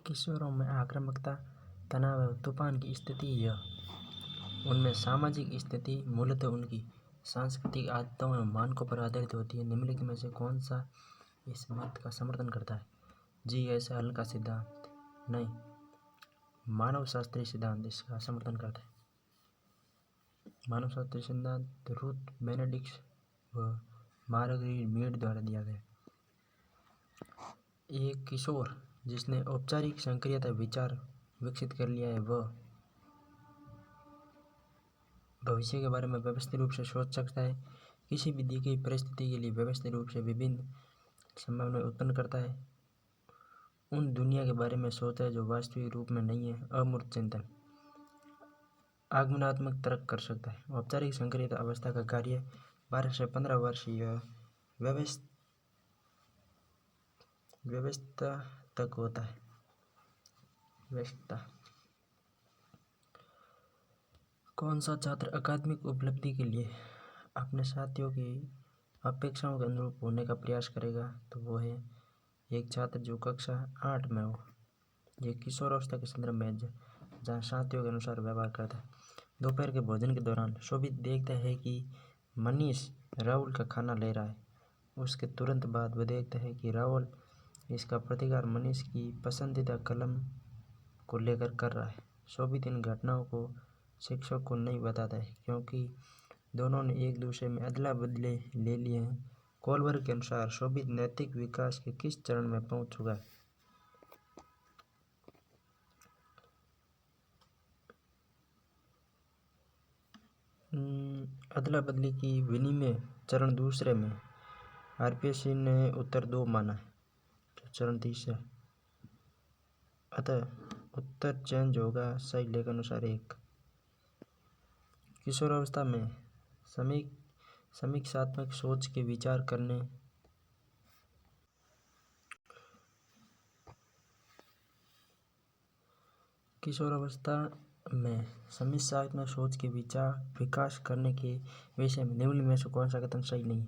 किशोरों में आक्रामकता, तनाव एवं तूफान की स्थिति यह उनमें सामाजिक स्थिति मूलतः उनकी सांस्कृतिक आदतों एवं मानकों पर आधारित होती है। निम्नलिखित में से कौन सा इस मत का समर्थन करता है? जी, ऐसा हल का सिद्धांत नहीं, मानव शास्त्रीय सिद्धांत इसका समर्थन करता है। मानव शास्त्रीय सिद्धांत रूथ बेनेडिक्ट व मार्गरेट मीड द्वारा दिया गया। एक किशोर जिसने औपचारिक सक्रियता विचार विकसित कर लिया है वह भविष्य के बारे में व्यवस्थित रूप से सोच सकता है, किसी भी दी गई परिस्थिति के लिए व्यवस्थित रूप से विभिन्न संभावनाएं उत्पन्न करता है, उन दुनिया के बारे में सोचता है जो वास्तविक रूप में नहीं है, अमूर्त चिंतन, आगमनात्मक तर्क कर सकता है। औपचारिक सक्रियता अवस्था का कार्य 12 से 15 वर्षीय व्यवस्था तक होता है। व्यवस्था कौन सा छात्र अकादमिक उपलब्धि के लिए अपने साथियों की अपेक्षाओं के अनुरूप होने का प्रयास करेगा? तो वो है एक छात्र जो कक्षा 8 में हो। ये किशोरावस्था के संदर्भ में जहाँ साथियों के अनुसार व्यवहार करता है। दोपहर के भोजन के दौरान शोभित देखता है कि मनीष राहुल का खाना ले रहा है। उसके तुरंत बाद वह देखता है कि राहुल इसका प्रतिकार मनीष की पसंदीदा कलम को लेकर कर रहा है। शोभित इन घटनाओं को शिक्षक को नहीं बताता है क्योंकि दोनों ने एक दूसरे में अदला बदले ले लिए हैं। कोलबर्ग के अनुसार शोभित नैतिक विकास के किस चरण में पहुंच चुका है? अदला बदली की विनिमय चरण दूसरे में। आरपीएससी ने उत्तर 2 माना है, तो चरण तीसरा, अतः उत्तर चेंज होगा सही लेख अनुसार 1। किशोरावस्था में समीक्षात्मक सोच के विचार करने किशोरावस्था में समीक्षात्मक सोच के विकास करने के विषय में निम्न में से कौन सा कथन सही नहीं है?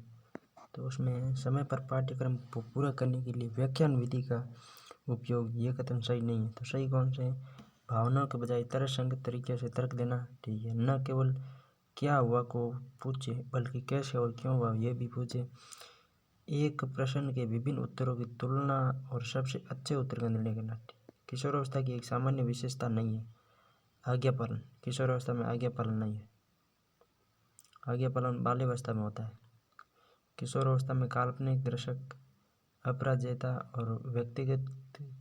तो उसमें समय पर पाठ्यक्रम को पूरा करने के लिए व्याख्यान विधि का उपयोग, ये कथन सही नहीं है। तो सही कौन से? भावनाओं के बजाय तर्कसंगत तरीके से तर्क देना ठीक है। न केवल क्या हुआ को पूछे बल्कि कैसे और क्यों हुआ ये भी पूछे। एक प्रश्न के विभिन्न उत्तरों की तुलना और सबसे अच्छे उत्तर का निर्णय करना। किशोरावस्था की एक सामान्य विशेषता नहीं है आज्ञा पालन। किशोरावस्था में आज्ञा पालन नहीं है। आज्ञा पालन बाल्यावस्था में होता है। किशोरावस्था में काल्पनिक दर्शक, अपराजेयता और व्यक्तिगत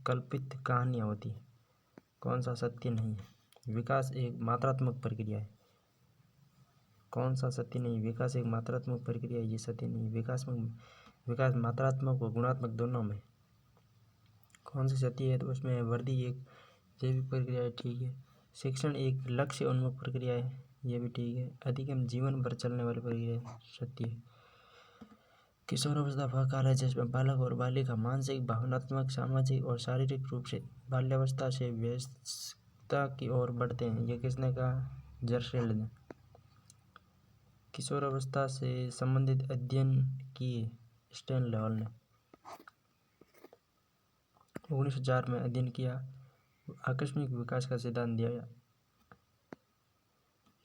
कल्पित कहानियाँ होती है। कौन सा सत्य नहीं है? विकास एक मात्रात्मक प्रक्रिया है। कौन सा सत्य नहीं? विकास एक मात्रात्मक प्रक्रिया है, ये सत्य नहीं। विकास मात्रात्मक व गुणात्मक दोनों में। कौन सी सत्य है? तो उसमें वृद्धि एक जैविक प्रक्रिया है, ठीक है। शिक्षण एक लक्ष्य उन्मुख प्रक्रिया है, ये भी ठीक है। अधिगम जीवन भर चलने वाली प्रक्रिया है, सत्य है। किशोरावस्था वह काल है जिसमें बालक और बालिका मानसिक, भावनात्मक, सामाजिक और शारीरिक रूप से बाल्यावस्था से वयस्कता की ओर बढ़ते हैं। ये किसने कहा? जर्सील्ड ने। किशोरावस्था से संबंधित अध्ययन किए स्टैनले हॉल ने 1904 में अध्ययन किया। आकस्मिक विकास का सिद्धांत दिया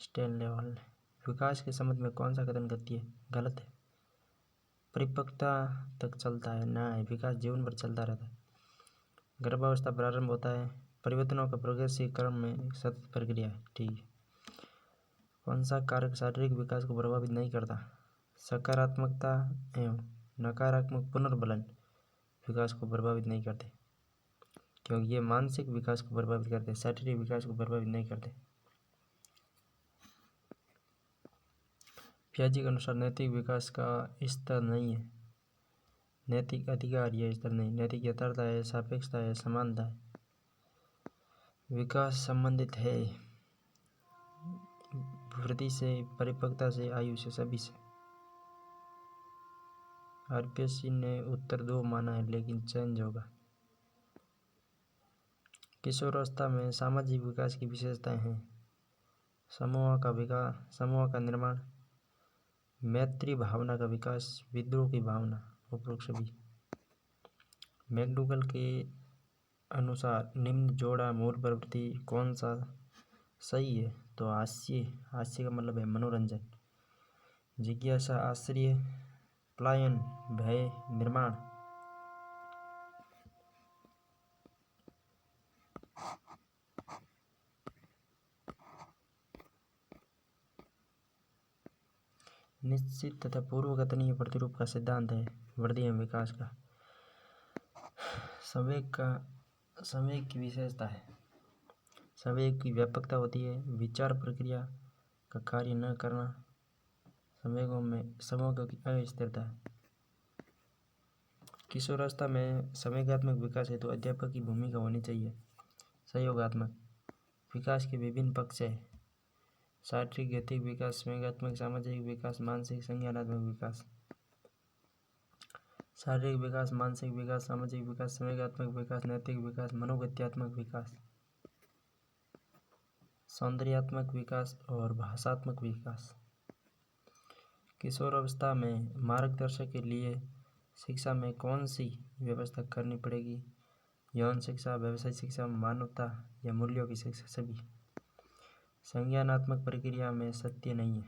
स्टैनले हॉल ने। विकास के संबंध में कौन सा कथन गलत है? परिपक्वता तक चलता है, ना है। विकास जीवन भर चलता रहता है। गर्भावस्था प्रारंभ होता है। परिवर्तनों का प्रोग्रेसिव क्रम में एक सतत प्रक्रिया है, ठीक है। कौन सा कारक शारीरिक विकास को प्रभावित नहीं करता? सकारात्मकता एवं नकारात्मक पुनर्बलन विकास को प्रभावित नहीं करते क्योंकि ये मानसिक विकास को प्रभावित करते, शारीरिक विकास को प्रभावित नहीं करते। पियाजे के अनुसार नैतिक विकास का स्तर नहीं है। नैतिक अधिकार यह स्तर नहीं। नैतिक यथार्थता है, सापेक्षता है, समानता है। विकास संबंधित है वृद्धि से, परिपक्वता से, आयु से, सभी से। आरपीएससी ने उत्तर 2 माना है लेकिन चेंज होगा। किशोरावस्था में सामाजिक विकास की विशेषताएं हैं। समूह का निर्माण, मैत्री भावना का विकास, विद्रोह की भावना, उपरोक्त सभी। मैकडूगल के अनुसार निम्न जोड़ा मूल प्रवृत्ति कौन सा सही है? तो हास्य। हास्य का मतलब है मनोरंजन। जिज्ञासा, आश्चर्य, पलायन, भय, निर्माण। निश्चित तथा पूर्वकथनीय प्रतिरूप का सिद्धांत है वृद्धि एवं विकास का। संवेग की विशेषता है। संवेग की व्यापकता होती है, विचार प्रक्रिया का कार्य न करना, संवेगों में समूहों की अस्थिरता है। किशोरावस्था में संवेगात्मक विकास हेतु अध्यापक की भूमिका होनी चाहिए। सहयोगात्मक विकास के विभिन्न पक्ष है। शारीरिक गतिक विकास, संवेगात्मक, सामाजिक विकास, मानसिक संज्ञानात्मक विकास। शारीरिक विकास, मानसिक विकास, सामाजिक विकास, संवेगात्मक विकास, नैतिक विकास, मनोगत्यात्मक विकास, सौंदर्यात्मक विकास और भाषात्मक विकास। किशोरावस्था में मार्गदर्शक के लिए शिक्षा में कौन सी व्यवस्था करनी पड़ेगी? यौन शिक्षा, व्यावसायिक शिक्षा, मानवता या मूल्यों की शिक्षा, सभी। संज्ञानात्मक प्रक्रिया में सत्य नहीं है।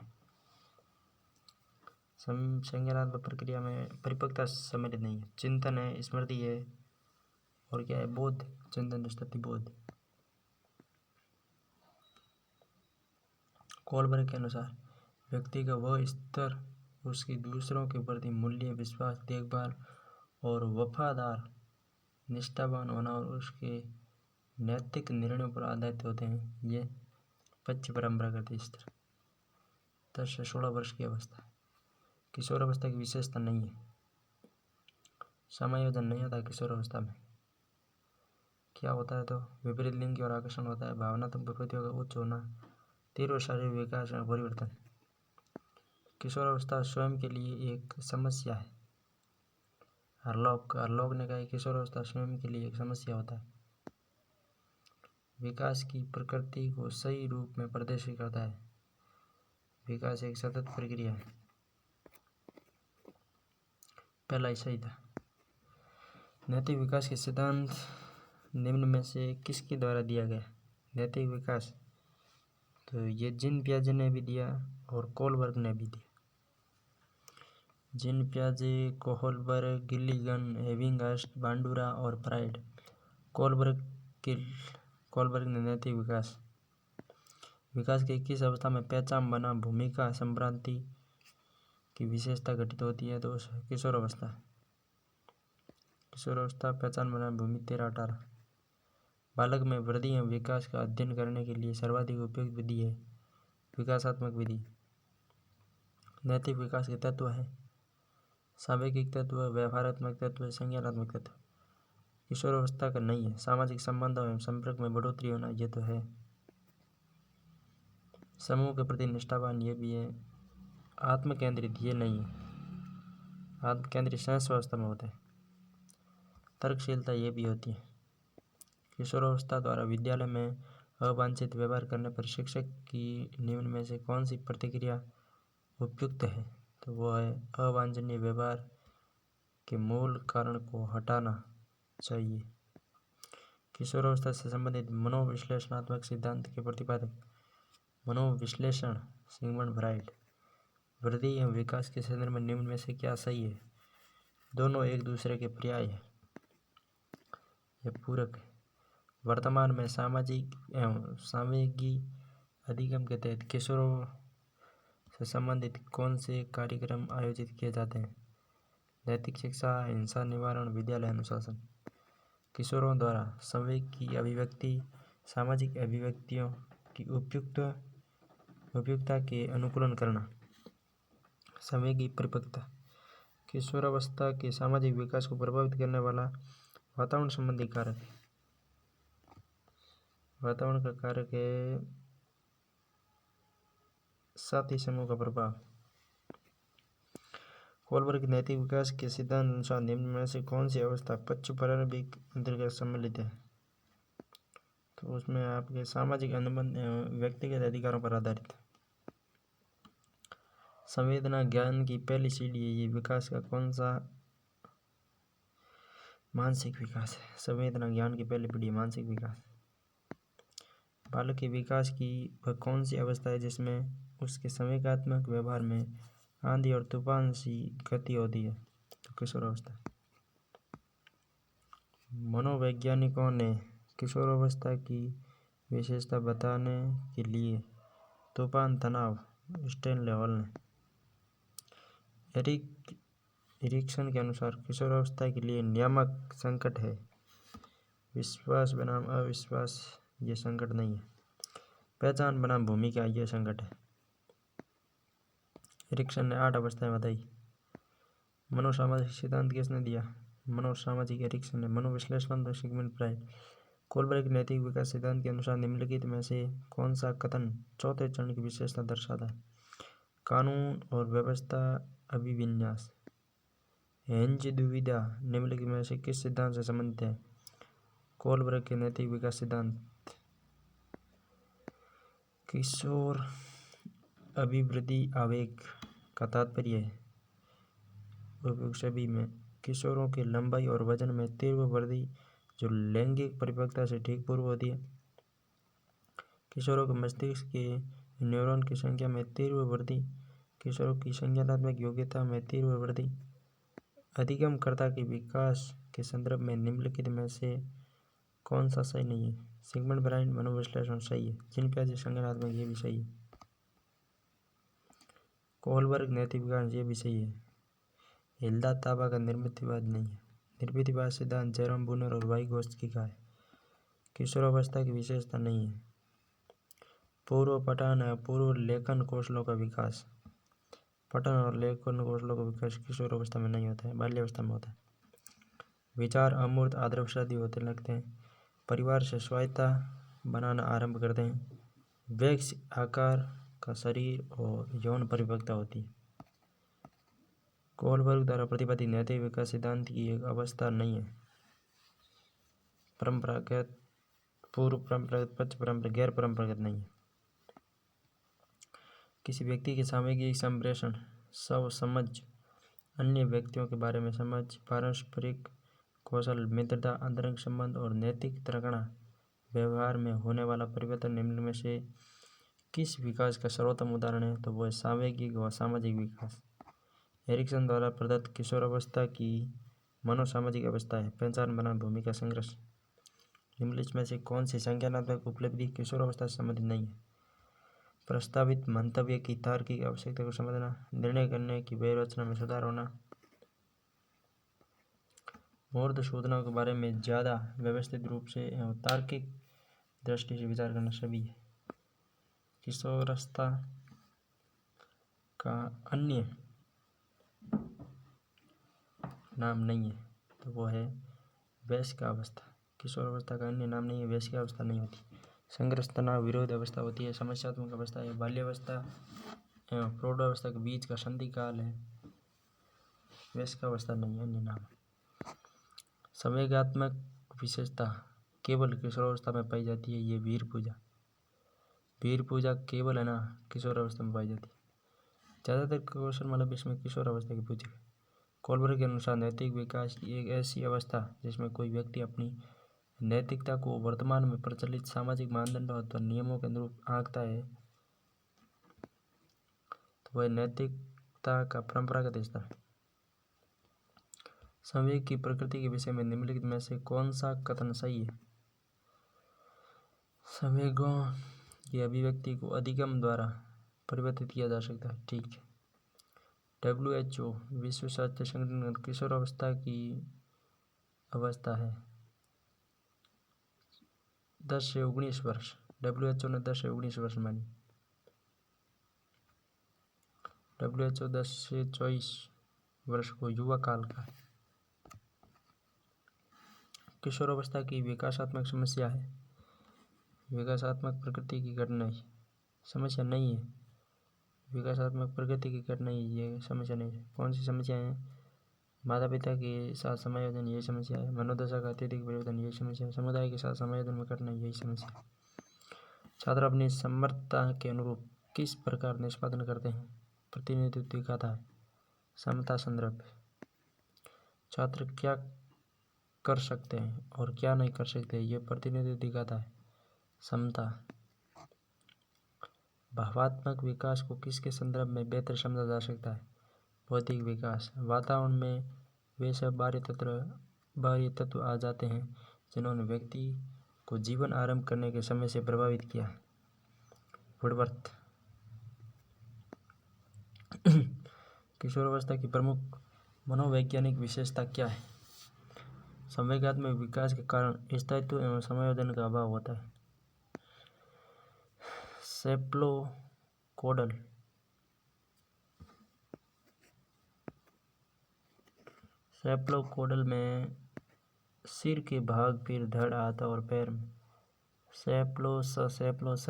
संज्ञानात्मक प्रक्रिया में परिपक्वता सम्मिलित नहीं है। चिंतन है, स्मृति है, और क्या है? बोध, चिंतन, स्मृति, बोध। कोलबर्ग के अनुसार व्यक्ति का वह स्तर उसकी दूसरों के प्रति मूल्य, विश्वास, देखभाल और वफादार, निष्ठावान होना और उसके नैतिक निर्णयों पर आधारित होते हैं। ये पश्चिम परंपरागत स्तर। 10 से 16 वर्ष की अवस्था। किशोर अवस्था की विशेषता नहीं है। समायोजन नहीं होता किशोर अवस्था में। क्या होता है? तो विपरीत लिंग की ओर आकर्षण होता है, भावनात्मक प्रवृत्तियों का उच्च होना, तीव्र शारीरिक विकास और परिवर्तन। किशोर अवस्था स्वयं के लिए एक समस्या है। हरलॉक ने कहा किशोर अवस्था स्वयं के लिए एक समस्या होता है। विकास की प्रकृति को सही रूप में प्रदर्शित करता है। विकास एक सतत प्रक्रिया है। पहला ही सही था। नैतिक विकास के सिद्धांत निम्न में से किसके द्वारा दिया गया? नैतिक विकास तो ये जीन पियाजे ने भी दिया और कोलबर्ग ने भी दिया। जीन पियाजे, कोहलबर्ग, गिल्लिगन, एबिंगहर्स्ट, बांडुरा और प्राइड। कोलबर्ग ने नैतिक विकास के किस अवस्था में पहचान बना भूमिका संभ्रांति की विशेषता घटित होती है? तो किशोर अवस्था पहचान बना भूमि 13-18। बालक में वृद्धि एवं विकास का अध्ययन करने के लिए सर्वाधिक उपयुक्त विधि है विकासात्मक विधि। नैतिक विकास के तत्व है सावेगिक तत्व, व्यवहारात्मक तत्व, संज्ञानात्मक तत्व। किशोर अवस्था का नहीं है। सामाजिक संबंधों एवं संपर्क में बढ़ोतरी होना, ये तो है। समूह के प्रति निष्ठावान, ये भी है। आत्म केंद्रित, ये नहीं है। आत्म केंद्रित सहस अवस्था में होता है। तर्कशीलता, ये भी होती है। किशोरावस्था द्वारा विद्यालय में अवांछित व्यवहार करने पर शिक्षक की निम्न में से कौन सी प्रतिक्रिया उपयुक्त है? तो वो है अवांछनीय व्यवहार के मूल कारण को हटाना चाहिए। किशोरावस्था से संबंधित मनोविश्लेषणात्मक सिद्धांत के प्रतिपादक मनोविश्लेषण सिगमंड फ्राइड। वृद्धि एवं विकास के संदर्भ में निम्न में से क्या सही है? दोनों एक दूसरे के पर्याय है, यह पूरक है। वर्तमान में सामाजिक एवं सांवेगी अधिगम के तहत किशोरों से संबंधित कौन से कार्यक्रम आयोजित किए जाते हैं? नैतिक शिक्षा, हिंसा निवारण, विद्यालय अनुशासन। किशोरों द्वारा संवेग की अभिव्यक्ति, सामाजिक अभिव्यक्तियों की उपयुक्तता के अनुकूलन करना, संवेगी परिपक्वता। किशोरावस्था के सामाजिक विकास को प्रभावित करने वाला वातावरण संबंधी कारक। वातावरण का कारक है साथी समूह का प्रभाव। कोलबर्ग के नैतिक विकास के सिद्धांत अनुसार निम्न में से कौन सी अवस्था पश्च प्रारंभिक अंतर्गत सम्मिलित है? तो उसमें आपके सामाजिक अनुबंध एवं व्यक्तिगत अधिकारों पर आधारित है। संवेदना ज्ञान की पहली सीढ़ी है। ये विकास का कौन सा मानसिक विकास, संवेदना ज्ञान की पहली पीढ़ी। मानसिक विकास, बालक के विकास की वह कौन सी अवस्था है जिसमें उसके संवेगात्मक व्यवहार में आंधी और तूफान सी गति होती है? तो किशोरावस्था। मनोवैज्ञानिकों ने किशोरावस्था की विशेषता बताने के लिए तूफान तनाव स्टैनलेवल ने एरिक्सन के अनुसार किशोरावस्था के लिए नियामक संकट है विश्वास बनाम अविश्वास, ये संकट नहीं है। पहचान बनाम भूमिका, ये संकट है। एरिक्सन ने 8 अवस्थाएं बताई। मनोसामाजिक सिद्धांत किसने दिया? मनोसामाजिक एरिक्सन ने। मनोविश्लेषण सिगमंड फ्राइड। कोलबर्ग नैतिक विकास सिद्धांत के अनुसार निम्नलिखित में से कौन सा कथन चौथे चरण की विशेषता दर्शाता है? कानून और व्यवस्था अभिविन्यास। हेंज दुविधा निम्नलिखित में से किस सिद्धांत से संबंधित है? कोलबर्ग के नैतिक विकास सिद्धांत। किशोर अभिवृद्धि आवेग का तात्पर्य है उपयुक्त सभी में किशोरों के लंबाई और वजन में तीव्र वृद्धि जो लैंगिक परिपक्वता से ठीक पूर्व होती है। किशोरों के मस्तिष्क के न्यूरॉन की संख्या में तीव्र वृद्धि। किशोरों की संज्ञानात्मक योग्यता में तीव्र वृद्धि। अधिगमकर्ता के विकास के संदर्भ में निम्नलिखित में से कौन सा सही नहीं है? सिगमंड फ्राइड मनोविश्लेषण सही है। जिन प्याजे संज्ञानात्मक, ये भी सही है। कोलबर्ग नैतिक विकास, ये भी सही है। हिल्दा ताबा का निर्मितिवाद नहीं है। निर्मितिवाद सिद्धांत जेरोम बुनर और वाइगोत्स्की का है। किशोरावस्था की विशेषता नहीं है। पूर्व पठन और पूर्व लेखन कौशलों का विकास। पठन और लेखन कौशलों का विकास किशोरावस्था में नहीं होता है, बाल्यावस्था में होता है। विचार अमूर्त आदर्शवादी होते लगते हैं। परिवार से स्वायत्ता बनाना आरंभ करते हैं। वैक्स आकार का शरीर और यौन परिपक्वता होती है। कोलबर्ग द्वारा प्रतिपादित नैतिक विकास सिद्धांत की एक अवस्था नहीं है। परंपरागत, पूर्व परंपरागत, पश्च परंपरागत, गैर परंपरागत नहीं है। किसी व्यक्ति के सामयिक संप्रेषण, स्व समझ, अन्य व्यक्तियों के बारे में समझ, पारस्परिक कौशल, मित्रता, अंतरंग संबंध और नैतिक तर्कणा व्यवहार में होने वाला परिवर्तन निम्न में से किस विकास का सर्वोत्तम उदाहरण है? तो वो है सामयिक व सामाजिक विकास। एरिक्सन द्वारा प्रदत्त किशोरावस्था की मनोसामाजिक अवस्था है पहचान बनाम भूमिका संघर्ष। निम्नलिखित में से कौन सी संज्ञानात्मक उपलब्धि किशोरावस्था से संबंधित नहीं है? प्रस्तावित मंतव्य की तार्किक आवश्यकता को समझना, निर्णय करने की व्यवस्था में सुधार होना, मूर्त सूचनाओं के बारे में ज़्यादा व्यवस्थित रूप से एवं तार्किक दृष्टि से विचार करना सभी है। किशोरावस्था का अन्य नाम नहीं है, तो वो है वयस्कावस्था। किशोरावस्था का अन्य नाम नहीं है, वयस्कावस्था नहीं होती। संघर्ष, तनाव, विरोध अवस्था होती है। समस्यात्मक अवस्था है। बाल्यावस्था एवं प्रौढ़ावस्था के बीच का संधि काल है। वयस्कावस्था नहीं है, अन्य नाम। संवेगात्मक विशेषता केवल किशोरावस्था में पाई जाती है, ये वीर पूजा। वीर पूजा केवल है ना किशोरावस्था में पाई जाती है। ज़्यादातर कौशल मतलब इसमें किशोरावस्था की पूजा। कोलबर्ग के अनुसार नैतिक विकास एक ऐसी अवस्था जिसमें कोई व्यक्ति अपनी नैतिकता को वर्तमान में प्रचलित सामाजिक मानदंडों अथवा नियमों के अनुरूप आंकता है, तो वह नैतिकता का परंपरागत स्तर है। संवेग की प्रकृति के विषय में निम्नलिखित में से कौन सा कथन सही है? संवेगों की अभिव्यक्ति को अधिगम द्वारा परिवर्तित किया जा सकता है, ठीक है। WHO विश्व स्वास्थ्य संगठन किशोरावस्था की अवस्था है 10 से 19 वर्ष। WHO ने 10 से 19 वर्ष मानी। WHO 10 से 24 वर्ष को युवा काल का है। किशोरावस्था की विकासात्मक समस्या है विकासात्मक प्रकृति की घटना समस्या नहीं है। विकासात्मक प्रकृति की घटना ये समस्या नहीं है। कौन सी समस्या है? माता पिता के साथ समायोजन, यही समस्या है। मनोदशा का अत्यधिक परिवर्तन, यही समस्या है। समुदाय के साथ समायोजन में घटना, यही समस्या है। छात्र अपनी समर्थता के अनुरूप किस प्रकार निष्पादन करते हैं? प्रतिनिधित्व दिखाता है। समता संदर्भ। छात्र क्या कर सकते हैं और क्या नहीं कर सकते, ये प्रतिनिधित्व दिखाता है। क्षमता, भावात्मक विकास को किसके संदर्भ में बेहतर समझा जा सकता है? भौतिक विकास। वातावरण में वे सब बाहरी तत्व आ जाते हैं जिन्होंने व्यक्ति को जीवन आरंभ करने के समय से प्रभावित किया। वुडवर्थ। किशोरावस्था की प्रमुख मनोवैज्ञानिक विशेषता क्या है? संवेगात्मक विकास के कारण स्थायित्व एवं समायोजन का अभाव होता है। सेप्लोकोडल में सिर के भाग, फिर धड़, हाथ और पैर में। सेप्लोस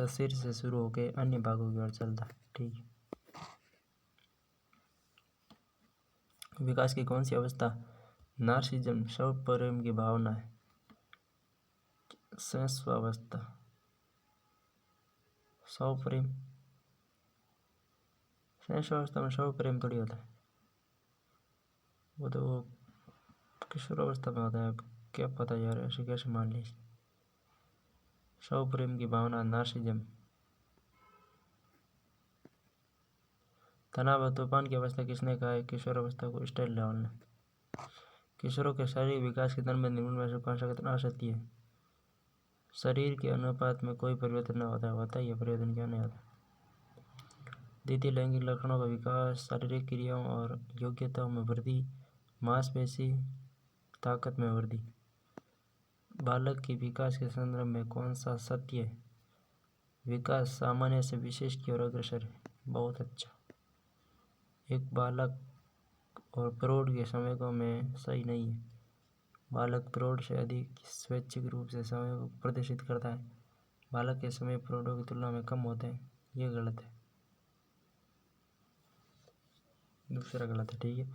सिर से शुरू होकर अन्य भागों की ओर चलता है। ठीक है। विकास की कौन सी अवस्था नार्सिसिज्म, स्व प्रेम की भावना है? शैशवावस्था। शैशवावस्था में स्व प्रेम थोड़ी होता है, वो तो किशोरावस्था में होता है। क्या पता यार, ऐसे कैसे मान ली? स्व प्रेम की भावना नार्सिसिज्म। तनाव और तूफान की अवस्था किसने कहा है? किशोरावस्था को स्टाइल लेवल ने। किशोरों के शारीरिक विकास के दौरान निम्न में से कौन सा कथन असत्य है? शरीर के अनुपात में कोई परिवर्तन न होता ही है, परिवर्तन क्या नहीं होता। द्वितीय लैंगिक लक्षणों का विकास, शारीरिक क्रियाओं और योग्यताओं में वृद्धि, मांसपेशी ताकत में वृद्धि। बालक के विकास के संदर्भ में कौन सा सत्य है? विकास सामान्य से विशेष की ओर अग्रसर है। बहुत अच्छा। एक बालक और प्रौढ़ के संवेगों में सही नहीं है। बालक प्रौढ़ से अधिक स्वैच्छिक रूप से समय को प्रदर्शित करता है। बालक के समय प्रौढ़ों की तुलना में कम होते हैं, ये गलत है। दूसरा गलत है। ठीक है।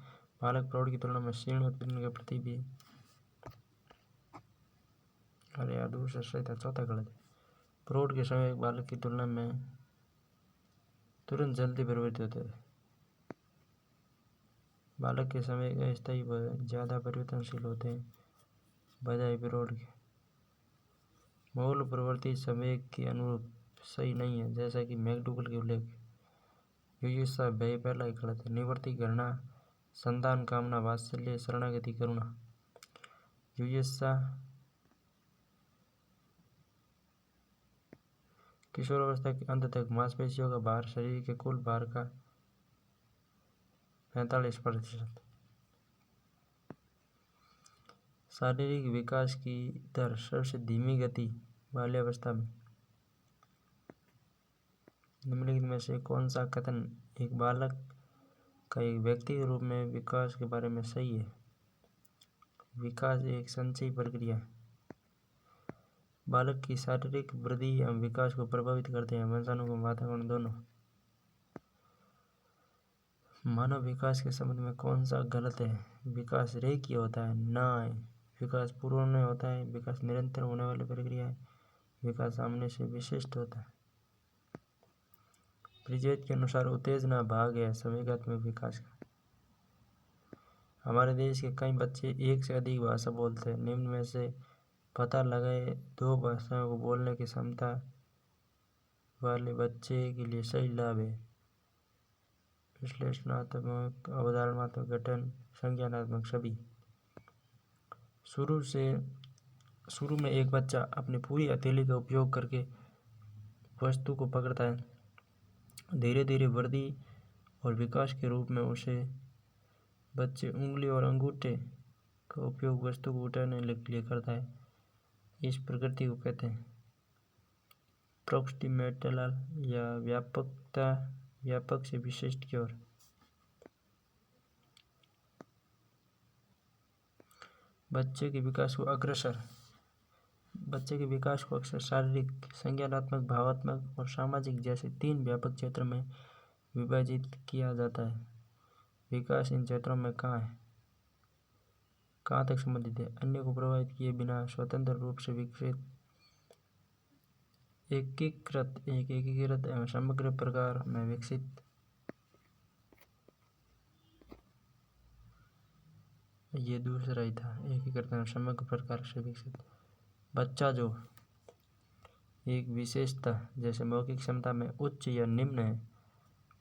बालक प्रौढ़ की तुलना में शीर्ण उत्पीड़न के प्रति भी, अरे यार दूसरा सही था, चौथा गलत है। प्रौढ़ के समय बालक की तुलना में तुरंत जल्दी परिवर्तित होते हैं। बालक के समय अस्थायी व ज़्यादा परिवर्तनशील होते हैं बजाय प्रौढ़ के। मूल प्रवृत्ति संवेग के अनुरूप सही नहीं है, जैसा कि मैकडूगल के उल्लेख। युयुत्सा भय पहला ही गलत है। निवृत्ति, घृणा, संतान कामना, वात्सल्य, शरणागति, करुणा। युयुत्सा। किशोरावस्था के अंत तक मांसपेशियों का भार शरीर के कुल भार का 45%। शारीरिक विकास की दर सबसे धीमी गति बाल्यावस्था में। निम्नलिखित में से कौन सा कथन एक बालक का एक व्यक्ति के रूप में विकास के बारे में सही है? विकास एक संचयी प्रक्रिया है। बालक की शारीरिक वृद्धि एवं विकास को प्रभावित करते हैं वंशानुगम, वातावरण दोनों। मानव विकास के संबंध में कौन सा गलत है? विकास रेखीय होता है, ना विकास पूर्व में होता है। विकास निरंतर होने वाली प्रक्रिया है। विकास सामने से विशिष्ट होता है। प्रिज्वेट के अनुसार उत्तेजना भाग है संवेगात्मक विकास का। हमारे देश के कई बच्चे एक से अधिक भाषा बोलते हैं। निम्न में से पता लगाए 2 भाषाओं को बोलने की क्षमता वाले बच्चे के लिए सही लाभ है। विश्लेषणात्मक, अवधारणात्मक, गठन, संज्ञानात्मक, सभी। शुरू में एक बच्चा अपनी पूरी हथेली का उपयोग करके वस्तु को पकड़ता है। धीरे धीरे वृद्धि और विकास के रूप में बच्चे उंगली और अंगूठे का उपयोग वस्तु को उठाने के लिए करता है। इस प्रकृति को कहते हैं प्रोक्सिमेटल या व्यापक से विशिष्ट की ओर। बच्चे के विकास को अक्सर शारीरिक, संज्ञानात्मक, भावात्मक और सामाजिक जैसे 3 व्यापक क्षेत्रों में विभाजित किया जाता है। विकास इन क्षेत्रों में कहाँ तक संबंधित है? अन्य को प्रभावित किए बिना स्वतंत्र रूप से विकसित, एकीकृत एवं समग्र प्रकार में विकसित। ये दूसरा ही था। एकीकृत समग्र प्रकार से विकसित बच्चा जो एक विशेषता जैसे मौखिक क्षमता में उच्च या निम्न है,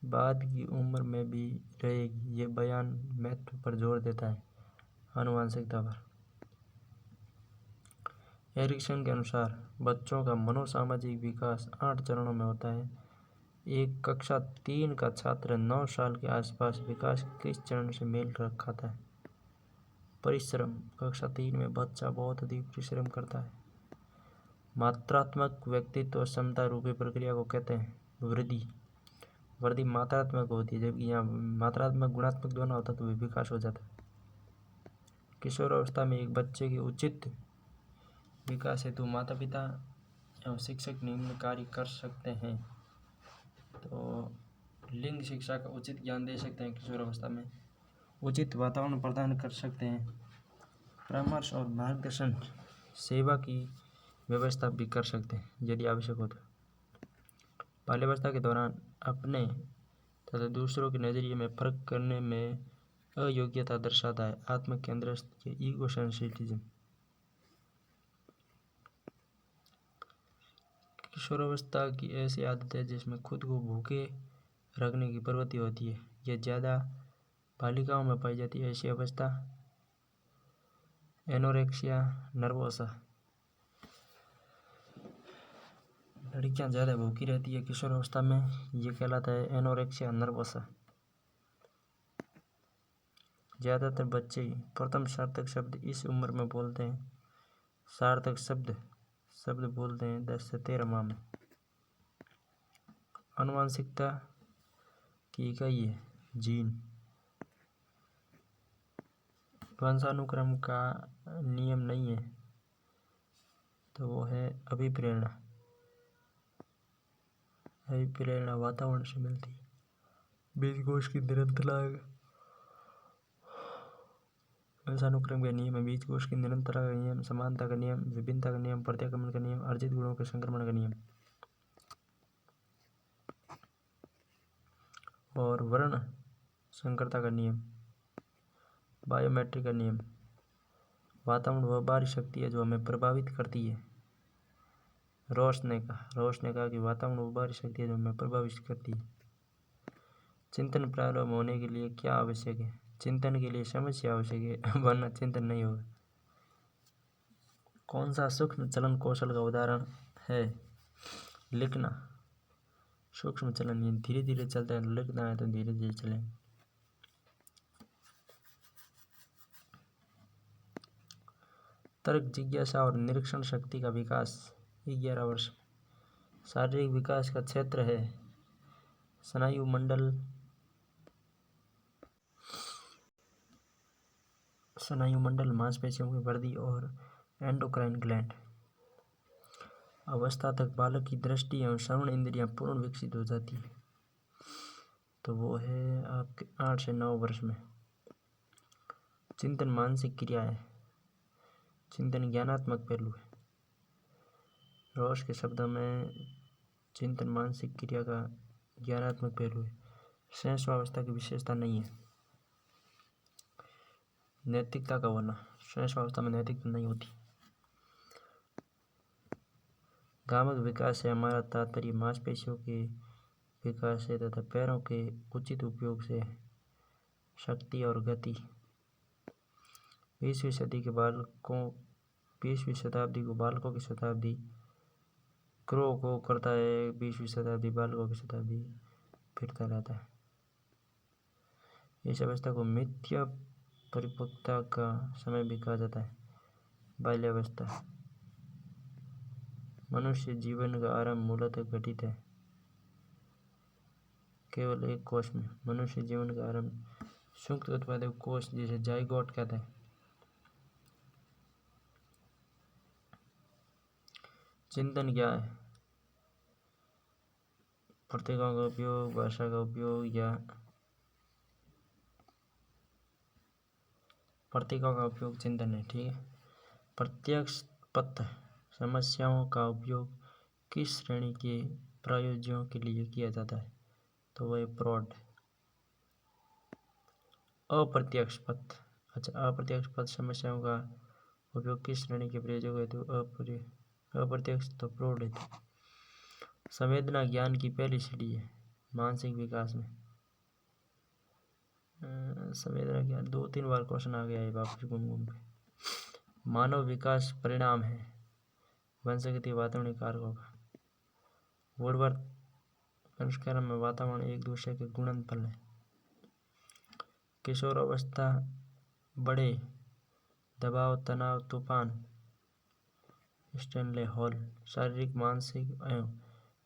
बाद की उम्र में भी रहेगी। ये बयान महत्व पर जोर देता है, आनुवंशिकता पर। एरिक्सन के अनुसार बच्चों का मनोसामाजिक विकास 8 चरणों में होता है। एक कक्षा 3 का छात्र 9 साल के आसपास विकास के किस चरण से मेल खाता है? परिश्रम। कक्षा 3 में बच्चा बहुत अधिक परिश्रम करता है। मात्रात्मक व्यक्तित्व क्षमता रूपी प्रक्रिया को कहते हैं वृद्धि। वृद्धि मात्रात्मक होती है, जबकि यहाँ मात्रात्मक गुणात्मक दोनों होता तो विकास हो जाता है। किशोर अवस्था में एक बच्चे के उचित विकास हेतु माता पिता एवं शिक्षक निम्न कार्य कर सकते हैं। तो लिंग शिक्षा का उचित ज्ञान दे सकते हैं, किशोर अवस्था में उचित वातावरण प्रदान कर सकते हैं, परामर्श और मार्गदर्शन सेवा की व्यवस्था भी कर सकते हैं यदि आवश्यक हो तो। बाल्यावस्था के दौरान अपने तथा दूसरों के नज़रिए में फर्क करने में अयोग्यता दर्शाता है, आत्मकेंद्रित ईगो सेंसिटिज्म। किशोरावस्था की ऐसी आदत है जिसमें खुद को भूखे रखने की प्रवृत्ति होती है। यह ज़्यादा बालिकाओं में पाई जाती है। ऐसी अवस्था एनोरेक्सिया नर्वोसा। लड़कियां ज़्यादा भूखी रहती है किशोर अवस्था में, ये कहलाता है एनोरेक्सिया नर्वोसा। ज़्यादातर बच्चे प्रथम सार्थक शब्द इस उम्र में बोलते हैं। सार्थक शब्द बोलते हैं 10 से 13 माह में। आनुवंशिकता की इकाई है जीन। वंशानुक्रम का नियम नहीं है, तो वो है अभिप्रेरणा। अभिप्रेरणा वातावरण से मिलती है। बीजकोश की निरंतरता। वंशानुक्रम के नियम है बीजकोश की निरंतरता का नियम, समानता का नियम, विभिन्नता का नियम, प्रत्यागमन का नियम, अर्जित गुणों के संक्रमण का नियम और वर्ण संकरता का नियम, बायोमेट्रिक का नियम। वातावरण वह बाहरी शक्ति है जो हमें प्रभावित करती है। रोश ने कहा कि वातावरण वो बाहरी शक्ति है जो हमें प्रभावित करती है। चिंतन प्रारंभ होने के लिए क्या आवश्यक है? चिंतन के लिए समस्या आवश्यक है, वरना चिंतन नहीं होगा। कौन सा सूक्ष्म चलन कौशल का उदाहरण है? लिखना। सूक्ष्म चलन ये धीरे धीरे चलता है, लिखना है तो धीरे धीरे चलें। तर्क, जिज्ञासा और निरीक्षण शक्ति का विकास 11 वर्ष। शारीरिक विकास का क्षेत्र है स्नायु मंडल, मांसपेशियों की वृद्धि और एंडोक्राइन ग्लैंड। अवस्था तक बालक की दृष्टि एवं श्रवण इंद्रियां पूर्ण विकसित हो जाती है, तो वो है आपके 8 से 9 वर्ष में। चिंतन मानसिक क्रिया है। चिंतन ज्ञानात्मक पहलू है। रोश के शब्दों में चिंतन मानसिक क्रिया का ज्ञानात्मक पहलू है, सहस्वावस्था की विशेषता नहीं है। नैतिकता का होना, सहस्वावस्था में नैतिकता नहीं होती। गामक विकास से हमारा तात्पर्य मांसपेशियों के विकास से तथा पैरों के उचित उपयोग से शक्ति और गति। 20वीं शताब्दी को बालकों की शताब्दी क्रो को करता है। 20वीं शताब्दी बालकों की शताब्दी फिरता रहता है। इस अवस्था को मिथ्या परिपक्वता का समय भी कहा जाता है। बाल्यावस्था। मनुष्य जीवन का आरंभ मूलतः घटित है केवल एक कोश में। मनुष्य जीवन का आरंभ संयुक्त उत्पादक कोश जिसे जाइगोट कहते हैं। चिंतन क्या है? प्रतीकों का उपयोग, भाषा का उपयोग या प्रतीकों का उपयोग चिंतन है। ठीक है। प्रत्यक्ष पथ समस्याओं का उपयोग किस श्रेणी के प्रयोज्यों के लिए किया जाता है? तो वह फ्रॉड। अप्रत्यक्ष पथ अच्छा, अप्रत्यक्ष पद समस्याओं का उपयोग किस श्रेणी के प्रयोजक हेतु अप्रत्यक्ष तो प्रौढ़ हेतु। संवेदना ज्ञान की पहली सीढ़ी है मानसिक विकास में। संवेदना ज्ञान 2-3 बार क्वेश्चन आ गया है वापस घूम घूम के। मानव विकास परिणाम है वंशगति वातावरणीय कारकों का। वुडवर्थ परिष्करण में वातावरण एक दूसरे के गुणनफल है। किशोर अवस्था बड़े दबाव तनाव तूफान स्टैनले हॉल। शारीरिक मानसिक एवं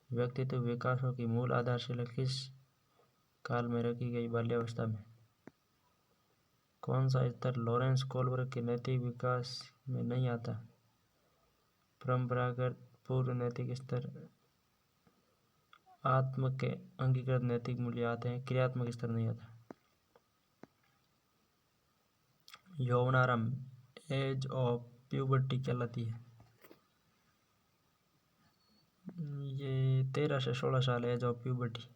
व्यक्तित्व विकासों की मूल आधारशिला किस काल में रखी गई बाल्यावस्था में। कौन सा स्तर लॉरेंस कोलबर्ग के नैतिक विकास में नहीं आता। परंपरागत पूर्व नैतिक स्तर आत्म के अंगीकृत नैतिक मूल्य आते हैं, क्रियात्मक स्तर नहीं आता। यौवनारंभ एज ऑफ प्यूबर्टी कहलाती है। ये 13 से 16 साल एज ऑफ प्यूबर्टी।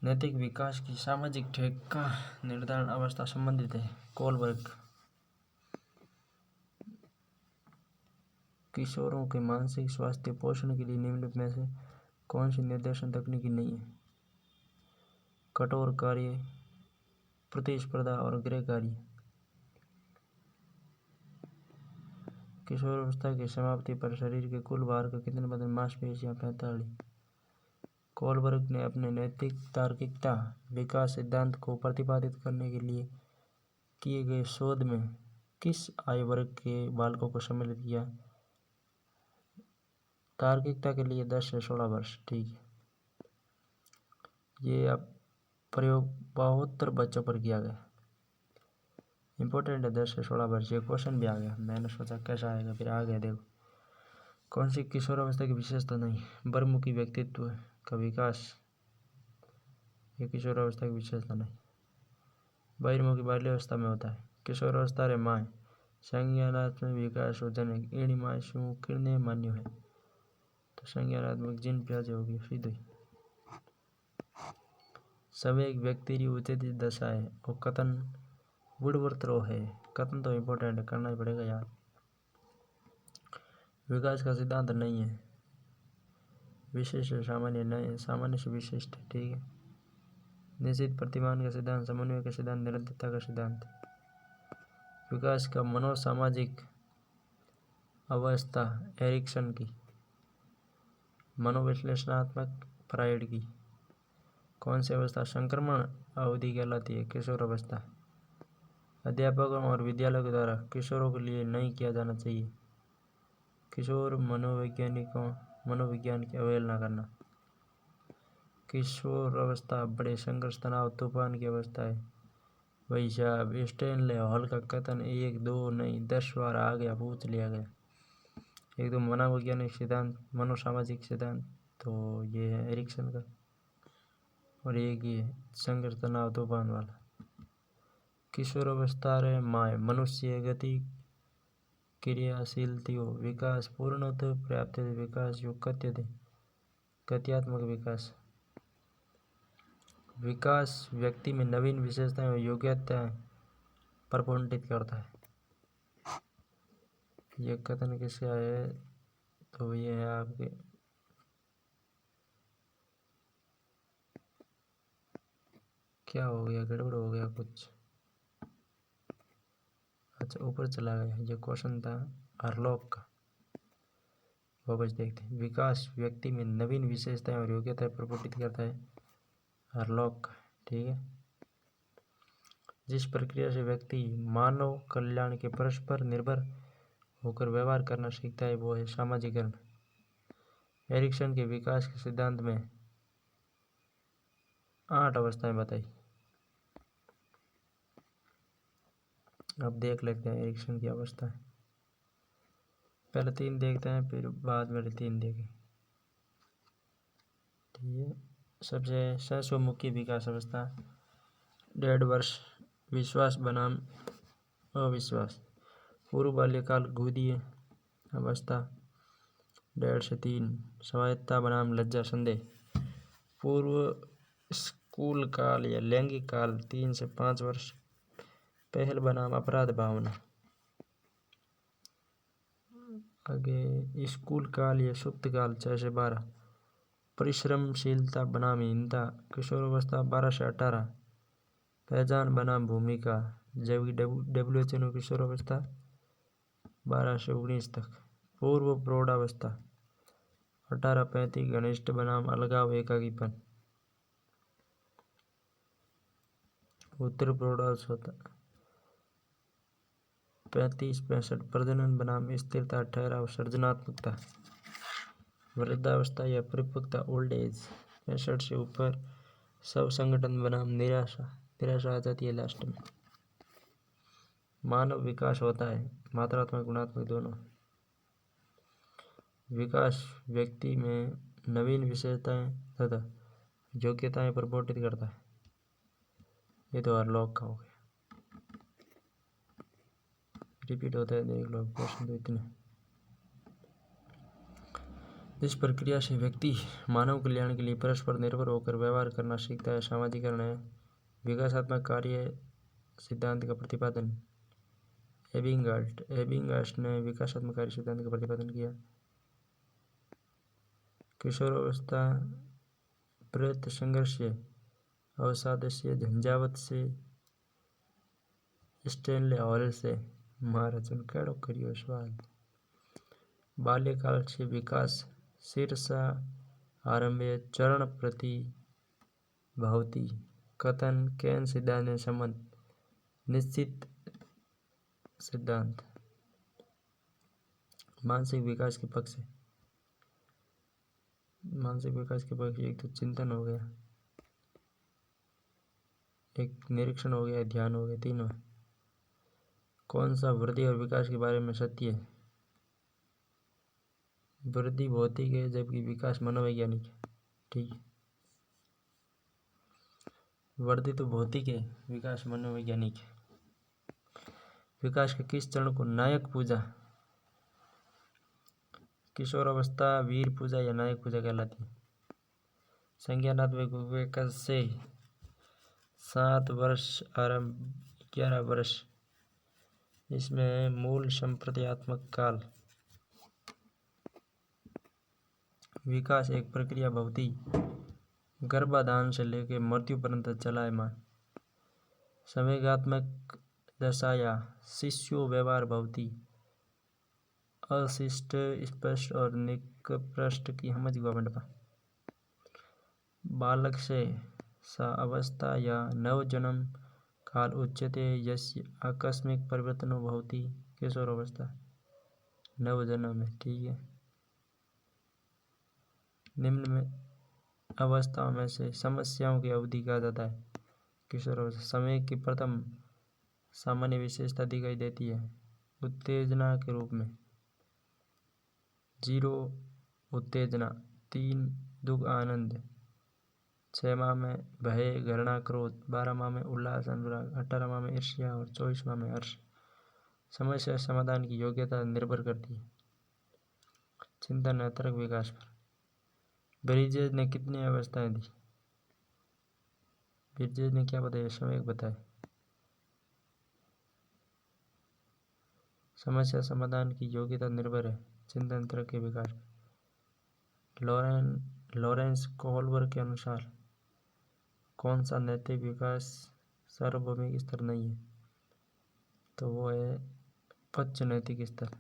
नैतिक विकास की सामाजिक ठेका निर्धारण अवस्था संबंधित है कोलबर्ग। किशोरों के मानसिक स्वास्थ्य पोषण के लिए निम्नलिखित में से कौन सी निर्देशन तकनीकी नहीं है। कठोर कार्य प्रतिस्पर्धा और गृह कार्य। किशोरावस्था की समाप्ति पर शरीर के कुल भार का कितने % मांसपेशियां 45। कोलबर्ग ने अपने नैतिक तार्किकता विकास सिद्धांत को प्रतिपादित करने के लिए किए गए शोध में किस आयु वर्ग के बालकों को सम्मिलित किया। तार्किकता के लिए 10 से 16 वर्ष। ठीक है, ये अब प्रयोग 72 बच्चों पर किया गया। इम्पोर्टेंट है 10 से 16 वर्ष। ये क्वेश्चन भी आ गया, मैंने सोचा कैसा आएगा, फिर आ गया। देखो कौन सी किशोरावस्था की विशेषता नहीं। बहिर्मुखी व्यक्तित्व का विकास ये किशोरावस्था की विशेषता नहीं। बहिर्मुखी बाल्यावस्था में होता है। किशोरावस्था रे माए संज्ञानात्मक विकास होजन एड़ी माए शू किरने मान्य है। तो संज्ञानात्मक जिन प्याजे होगी सीधे। सब एक व्यक्ति की उचित दशा है और कथन वुडवर्थ रो है। कथन तो इम्पोर्टेंट है, करना ही पड़ेगा यार। विकास का सिद्धांत नहीं है, विशेष से सामान्य नहीं, सामान्य से विशिष्ट। ठीक है, निश्चित प्रतिमान का सिद्धांत, समन्वय का सिद्धांत, निरंतरता का सिद्धांत। विकास का मनोसामाजिक अवस्था एरिक्सन की। मनोविश्लेषणात्मक फ्रायड की। कौन सी अवस्था संक्रमण अवधि कहलाती है। किशोर अवस्था। अध्यापकों और विद्यालयों के द्वारा किशोरों के लिए नहीं किया जाना चाहिए। किशोर मनोविज्ञान की अवहेलना करना। किशोर अवस्था बड़े संघर्ष तनाव तूफान की अवस्था है। वही साहब स्टैनले हॉल का कथन 1 2 नहीं 10 बार आ गया, पूछ लिया गया। एक तो मनोवैज्ञानिक सिद्धांत मनोसामाजिक सिद्धांत, तो ये है एरिक्सन का। और एक ये संघर्ष तनाव तूफान वाला। किशोर अवस्था रे माए मनुष्य गति क्रियाशीलतियो विकास पूर्णतः प्राप्त विकास यो कथ्यते। गत्यात्मक विकास। विकास व्यक्ति में नवीन विशेषताएं और योग्यताएं प्रफुल्लित करता है। ये कथन किसका है, तो ये है आपके क्या हो गया, गड़बड़ हो गया कुछ। अच्छा ऊपर चला गया। ये क्वेश्चन था हरलॉक का, वापस देखते हैं। विकास व्यक्ति में नवीन विशेषताएं और योग्यताएं प्रफुल्लित करता है, हरलॉक का। ठीक है, जिस प्रक्रिया से व्यक्ति मानव कल्याण के परस्पर निर्भर होकर व्यवहार करना सीखता है वो है सामाजिकरण। एरिक्सन के विकास के सिद्धांत में 8 अवस्थाएं बताई। अब देख लेते हैं एरिक्सन की अवस्था। पहले 3 देखते हैं, फिर बाद में 3 देखें। ठीक है, सबसे सहस्वमुखी विकास अवस्था 1.5 वर्ष। विश्वास बनाम अविश्वास। पूर्व बाल्यकाल गुदीय अवस्था 1.5 से 3। स्वायत्तता बनाम लज्जा संदेह। पूर्व स्कूल काल या लैंगिक काल 3 से 5 वर्ष। पहल बनाम अपराध भावना। आगे स्कूल काल या सुप्त काल 6 से 12। परिश्रमशीलता बनाम हीनता किशोरावस्था 12 से 18। पहचान बनाम भूमिका जबकि WHO किशोरावस्था 12 से 19 तक। पूर्व प्रौढ़ावस्था 18-35। घनिष्ठ बनाम अलगाव एकाकीपन। उत्तर प्रौढ़ावस्था 35-65। प्रजनन बनाम स्थिरता ठहराव सृजनात्मकता। वृद्धावस्था या परिपक्वता ओल्ड एज 65 से ऊपर। सब संगठन बनाम निराशा आ जाती है लास्ट में। मानव विकास होता है मात्रात्मक गुणात्मक दोनों। विकास व्यक्ति में नवीन विशेषताएं तथा योग्यताएं प्रवर्तित करता है। ये तो हरलॉक का हो गया, रिपीट होता है, देख लो क्वेश्चन तो इतने। इस प्रक्रिया से व्यक्ति मानव कल्याण के लिए परस्पर निर्भर होकर व्यवहार करना सीखता है। सामाजिकरण है विकासात्मक कार्य सिद्धांत का प्रतिपादन। एबिंगास्ट ने विकासात्मक कार्य सिद्धांत का प्रतिपादन किया। किशोरावस्था प्रयत्न संघर्ष से अवसाद से झंझावत से स्टेनले हॉल से महारचन कैडो करियो सवाल। बाल्यकाल से विकास शीर्षा आरंभ्य चरण प्रति भवती कथन केन सिद्धांत ने संबंध निश्चित सिद्धांत। मानसिक विकास के पक्ष एक तो चिंतन हो गया, एक निरीक्षण हो गया, ध्यान हो गया, तीनों। कौन सा वृद्धि और विकास के बारे में सत्य है? वृद्धि भौतिक है जबकि विकास मनोवैज्ञानिक है। ठीक है, वृद्धि तो भौतिक है, विकास मनोवैज्ञानिक है। विकास के किस चरण को नायक पूजा किशोरावस्था वीर पूजा या नायक पूजा कहलाती है? संज्ञानात्मक विकास से 7 वर्ष आरंभ 11 वर्ष। इसमें मूल संप्रत्यात्मक काल। विकास एक प्रक्रिया भवती गर्भाधान से लेकर मृत्यु पर्यंत चलायमान। संवेगात्मक दशा या शिशु व्यवहार भवती अशिष्ट स्पष्ट और निकपृष्ठ की समझ मंडपा। बालक से सा अवस्था या नवजन्म काल उच्यते यस्य आकस्मिक परिवर्तनों भवती किशोरावस्था नवजन्म में। ठीक है, निम्न में अवस्थाओं में से समस्याओं की अवधि कहा जाता है किशोरावस्था। समय की प्रथम सामान्य विशेषता दिखाई देती है उत्तेजना के रूप में। 0 उत्तेजना, 3 दुख आनंद, 6 माह में भय घृणा क्रोध, 12 माह में उल्लास अनुराग, 18 माह में ईर्ष्या और 24 माह में हर्ष। समस्या समाधान की योग्यता निर्भर करती है चिंतन और तर्क विकास पर। ब्रिजेज ने कितनी अवस्थाएं दी? ब्रिजेज ने क्या बताया? समय बताया। समस्या समाधान की योग्यता निर्भर है चिंतन तर्क के विकास पर। लॉरेंस कोहलबर्ग के अनुसार कौन सा नैतिक विकास सार्वभौमिक स्तर नहीं है? तो वो है पच्च नैतिक स्तर।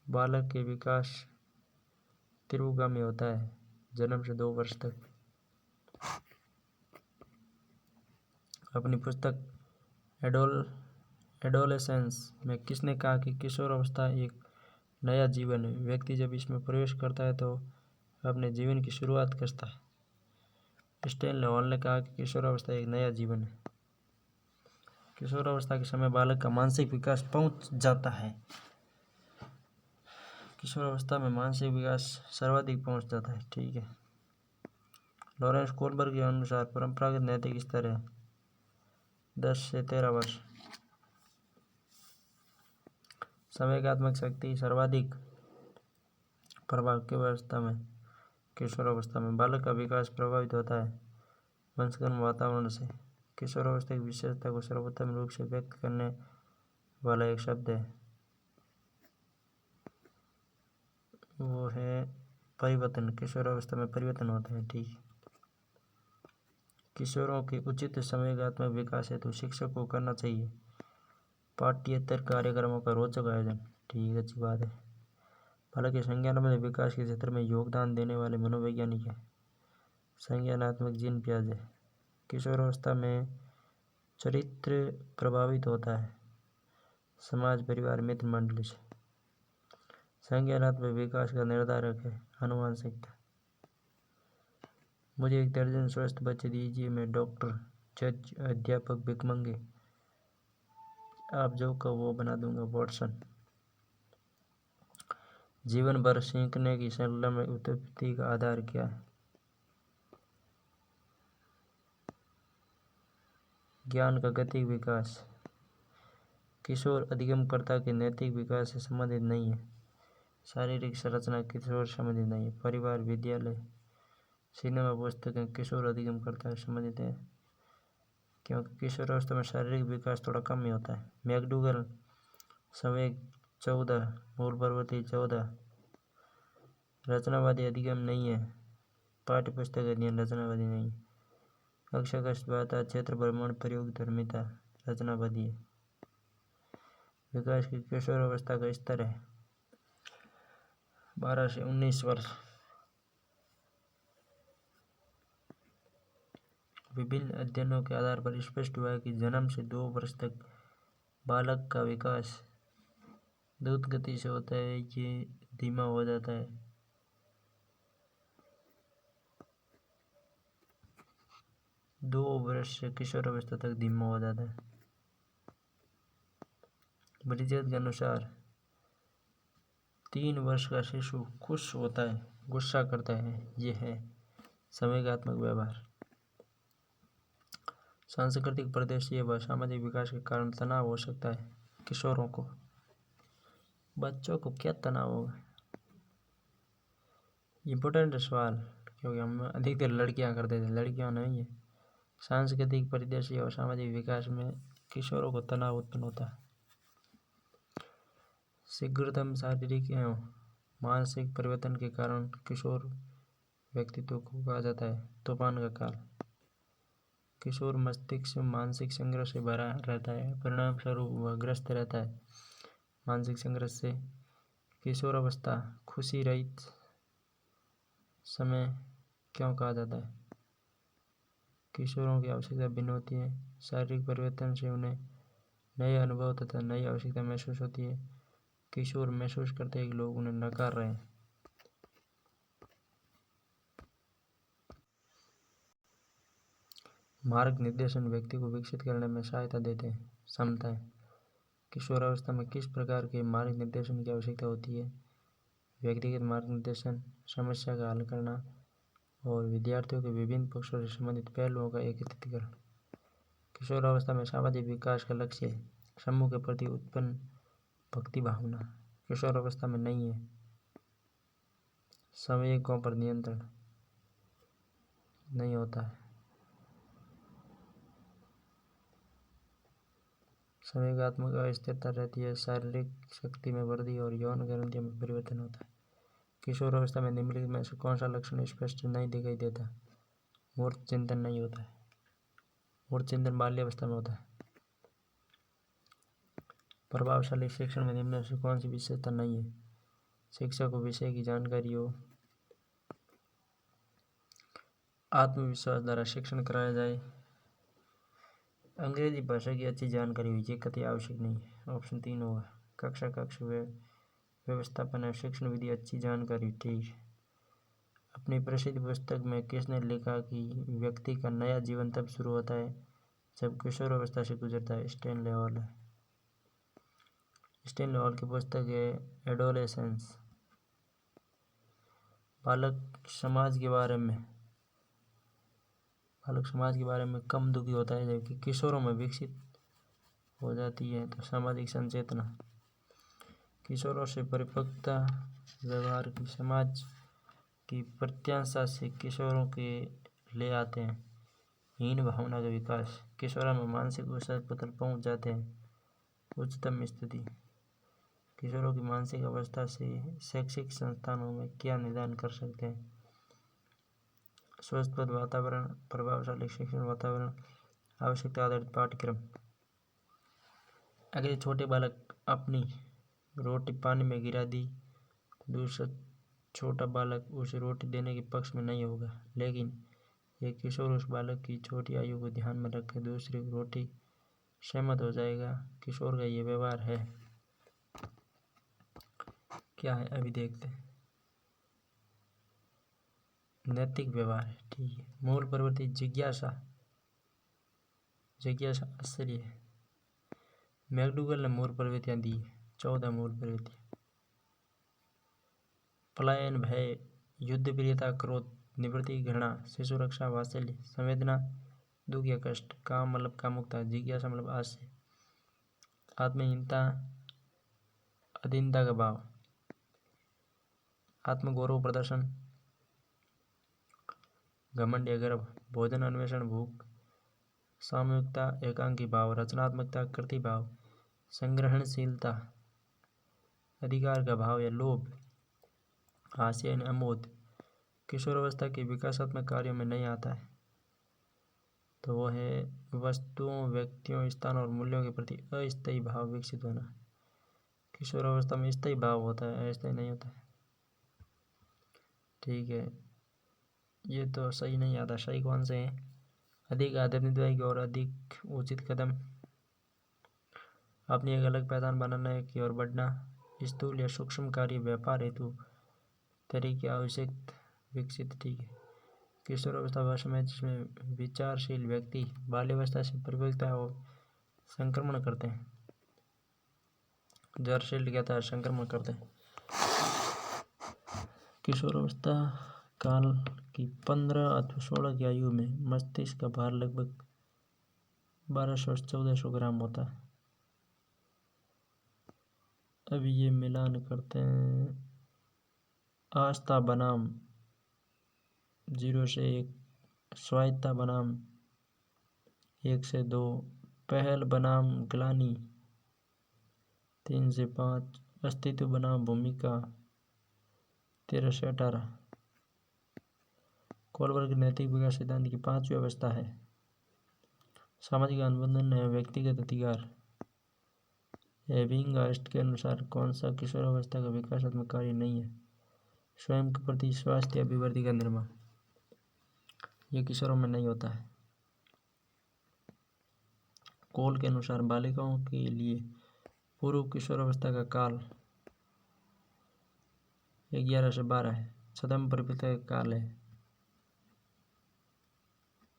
बालक के विकास तीव्रगामी होता है जन्म से 2 वर्ष तक। अपनी पुस्तक एडोलेसेंस में किसने कहा कि किशोर अवस्था एक नया जीवन है? व्यक्ति जब इसमें प्रवेश करता है तो अपने जीवन की शुरुआत करता है। स्टेनले हॉल ने कहा कि किशोर अवस्था एक नया जीवन है। किशोर अवस्था के समय बालक का मानसिक विकास पहुंच जाता है। किशोर अवस्था में मानसिक विकास सर्वाधिक पहुंच जाता है। ठीक है, लॉरेंस कोहलबर्ग के अनुसार परंपरागत नैतिक स्तर है 10 से 13 वर्ष। संवेगात्मक शक्ति सर्वाधिक प्रभाव की अवस्था में किशोर अवस्था में। बालक का विकास प्रभावित होता है वंशगत वातावरण से। किशोरावस्था की विशेषता को सर्वोत्तम रूप से व्यक्त करने वाला एक शब्द है, वो है परिवर्तन। किशोरावस्था में परिवर्तन होता है। ठीक। किशोरों के उचित संवेगात्मक विकास हेतु शिक्षक को करना चाहिए पाठ्येतर कार्यक्रमों का रोचक आयोजन। ठीक, अच्छी बात है। हालांकि संज्ञानात्मक विकास के क्षेत्र में योगदान देने वाले मनोवैज्ञानिक हैं संज्ञानात्मक जीन पियाजे। किशोरावस्था में चरित्र प्रभावित होता है समाज, परिवार, मित्र मंडली से। संज्ञानात्मक विकास का निर्धारक है आनुवंशिकता। मुझे एक दर्जन स्वस्थ बच्चे दीजिए, मैं डॉक्टर, जज, अध्यापक, भिखमंगे, आप जो कहो वो बना दूंगा वॉटसन। जीवन भर सीखने की श्रृंखला में उत्पत्ति का आधार क्या है? ज्ञान का गतिक विकास। किशोर अधिगमकर्ता के नैतिक विकास से संबंधित नहीं है। शारीरिक संरचना किशोर संबंधित नहीं है। परिवार, विद्यालय, सिनेमा, पुस्तकें किशोर अधिगमकर्ता से संबंधित है, क्योंकि किशोरावस्था में शारीरिक विकास थोड़ा कम ही होता है। मैकडूगल संवेग 14, मूल प्रवृत्ति 14, रचनावादी अधिगम नहीं है। पाठ्य पुस्तक अध्ययन रचनावादी नहीं है। कक्षा कष्टवाता, क्षेत्र भ्रमण, प्रयोग धर्मिता रचनावादी है। विकास की किशोरावस्था का स्तर है 12 से 19 वर्ष। विभिन्न अध्ययनों के आधार पर स्पष्ट हुआ है कि जन्म से 2 वर्ष तक बालक का विकास द्रुत गति से होता है, ये धीमा हो जाता है। 2 वर्ष से किशोरावस्था तक धीमा हो जाता है। बरीजत के अनुसार 3 वर्ष का शिशु खुश होता है, गुस्सा करता है, यह है संवेगात्मक व्यवहार। सांस्कृतिक, प्रदेशीय व सामाजिक विकास के कारण तनाव हो सकता है किशोरों को। बच्चों को क्या तनाव होगा? इम्पोर्टेंट सवाल, क्योंकि हम अधिकतर लड़कियां करते थे, लड़कियां नहीं है। सांस्कृतिक, परिदेशीय और सामाजिक विकास में किशोरों को तनाव उत्पन्न होता है। शीघ्रतम शारीरिक एवं मानसिक परिवर्तन के कारण किशोर व्यक्तित्व को कहा जाता है तूफान का काल। किशोर मस्तिष्क मानसिक संघर्ष से भरा रहता है, परिणाम स्वरूप वह ग्रस्त रहता है मानसिक संघर्ष से। किशोरावस्था खुशी रहित समय क्यों कहा जाता है? किशोरों की आवश्यकता भिन्न होती है। शारीरिक परिवर्तन से उन्हें नए अनुभव तथा नई आवश्यकता महसूस होती है। किशोर महसूस करते हैं कि लोग उन्हें नकार रहे हैं। मार्ग निर्देशन व्यक्ति को विकसित करने में सहायता देते हैं। क्षमताएं। किशोरावस्था में किस प्रकार के मार्ग निर्देशन की आवश्यकता होती है? व्यक्तिगत मार्ग निर्देशन, समस्या का हल करना और विद्यार्थियों के विभिन्न पक्षों से संबंधित पहलुओं का एकत्रीकरण। किशोरावस्था में सामाजिक विकास का लक्ष्य है समूह के प्रति उत्पन्न भक्ति भावना। किशोरावस्था में नहीं है। संवेगों पर नियंत्रण नहीं होता है। संवेगात्मक अस्थिरता रहती है। शारीरिक शक्ति में वृद्धि और यौन ग्रंथियों में परिवर्तन होता है। किशोरावस्था में निम्नलिखित में से कौन सा लक्षण स्पष्ट नहीं दिखाई देता? मूर्त चिंतन नहीं होता है। मूर्त चिंतन बाल्यावस्था में होता है। प्रभावशाली शिक्षण में निम्न में से कौन सी विशेषता नहीं है? शिक्षा को विषय की जानकारी हो, आत्मविश्वास द्वारा शिक्षण कराया जाए, अंग्रेजी भाषा की अच्छी जानकारी हुई, ये कतई आवश्यक नहीं है। ऑप्शन 3 होगा। कक्षा कक्ष व्यवस्थापन और शिक्षण विधि अच्छी जानकारी। ठीक। अपनी प्रसिद्ध पुस्तक में किसने लिखा कि व्यक्ति का नया जीवन तब शुरू होता है जब किशोरावस्था से गुजरता है? स्टैनले हॉल है। स्टैनले हॉल की पुस्तक है एडोलेसेंस। बालक समाज के बारे में कम दुखी होता है, जबकि किशोरों में विकसित हो जाती है। तो सामाजिक संचेतना। किशोरों से परिपक्वता व्यवहार की समाज की प्रत्याशा से किशोरों के ले आते हैं। हीन भावना का विकास। किशोरों में मानसिक ऊर्जा पतन पहुंच जाते हैं। उच्चतम स्थिति। किशोरों की मानसिक अवस्था से शैक्षिक संस्थानों में क्या निर्धारण कर सकते हैं? स्वस्थ वातावरण, प्रभावशाली शिक्षण वातावरण, आवश्यकता आधारित पाठ्यक्रम। अगर छोटे बालक अपनी रोटी पानी में गिरा दी, दूसरा छोटा बालक उसे रोटी देने के पक्ष में नहीं होगा, लेकिन एक किशोर उस बालक की छोटी आयु को ध्यान में रखकर दूसरी रोटी सहमत हो जाएगा। किशोर का ये व्यवहार है, क्या है अभी देखते हैं। नैतिक व्यवहार है, ठीक है। मूल प्रवृत्ति जिज्ञासा, आश्चर्य। मैकडूगल ने मूल प्रवृत्तियां दी, 14 मूल प्रवृत्तियां। पलायन, भय, युद्ध प्रियता, क्रोध, निवृत्ति, घृणा, शिशु रक्षा, वात्सल्य, संवेदना, दुख या कष्ट, काम मतलब कामुकता, जिज्ञासा मतलब आशय, आत्महीनता, अधीनता का भाव, आत्मगौरव प्रदर्शन, घमंड या गर्व, भोजन अन्वेषण, भूख, सामूहिकता, एकांकी भाव, रचनात्मकता, कृति भाव, संग्रहणशीलता, अधिकार का भाव या लोभ, हास्य यानी अमोद। किशोरावस्था के विकासात्मक कार्यों में नहीं आता है, तो वो है वस्तुओं, व्यक्तियों, स्थान और मूल्यों के प्रति अस्थायी भाव विकसित होना। किशोरावस्था में स्थायी भाव होता है, अस्थायी नहीं होता है, ठीक है। ये तो सही नहीं आता। सही कौन से हैं? अधिक आत्मनिर्भर की और अधिक उचित कदम, अपनी एक अलग पहचान बनाने की ओर बढ़ना, स्थूल या सूक्ष्म कार्य व्यापार हेतु तरीके आवश्यक विकसित, ठीक है। किशोरावस्था वह समय जिसमें विचारशील व्यक्ति बाल्यावस्था से परिपक्वता और संक्रमण करते हैं। जर्शील कहता है संक्रमण करते हैं। किशोरावस्था काल की 15 अथवा 16 की आयु में मस्तिष्क का भार लगभग 1200 से 1400 ग्राम होता है। अभी ये मिलान करते हैं। आस्था बनाम 0 से 1, स्वायत्ता बनाम 1 से 2, पहल बनाम ग्लानि 3 से 5, अस्तित्व बनाम भूमिका 13 से 18। कोलबर्ग नैतिक विकास सिद्धांत की 5वीं अवस्था है सामाजिक अनुबंधन है, व्यक्तिगत अधिकार। एबिंगास्ट के अनुसार कौन सा किशोरावस्था का विकासात्मक कार्य नहीं है? स्वयं के प्रति स्वास्थ्य अभिवृद्धि का निर्माण, ये किशोरों में नहीं होता है। कोल के अनुसार बालिकाओं के लिए पूर्व किशोरावस्था का काल 11 से 12 है, छद्म परिपक्वता का काल है।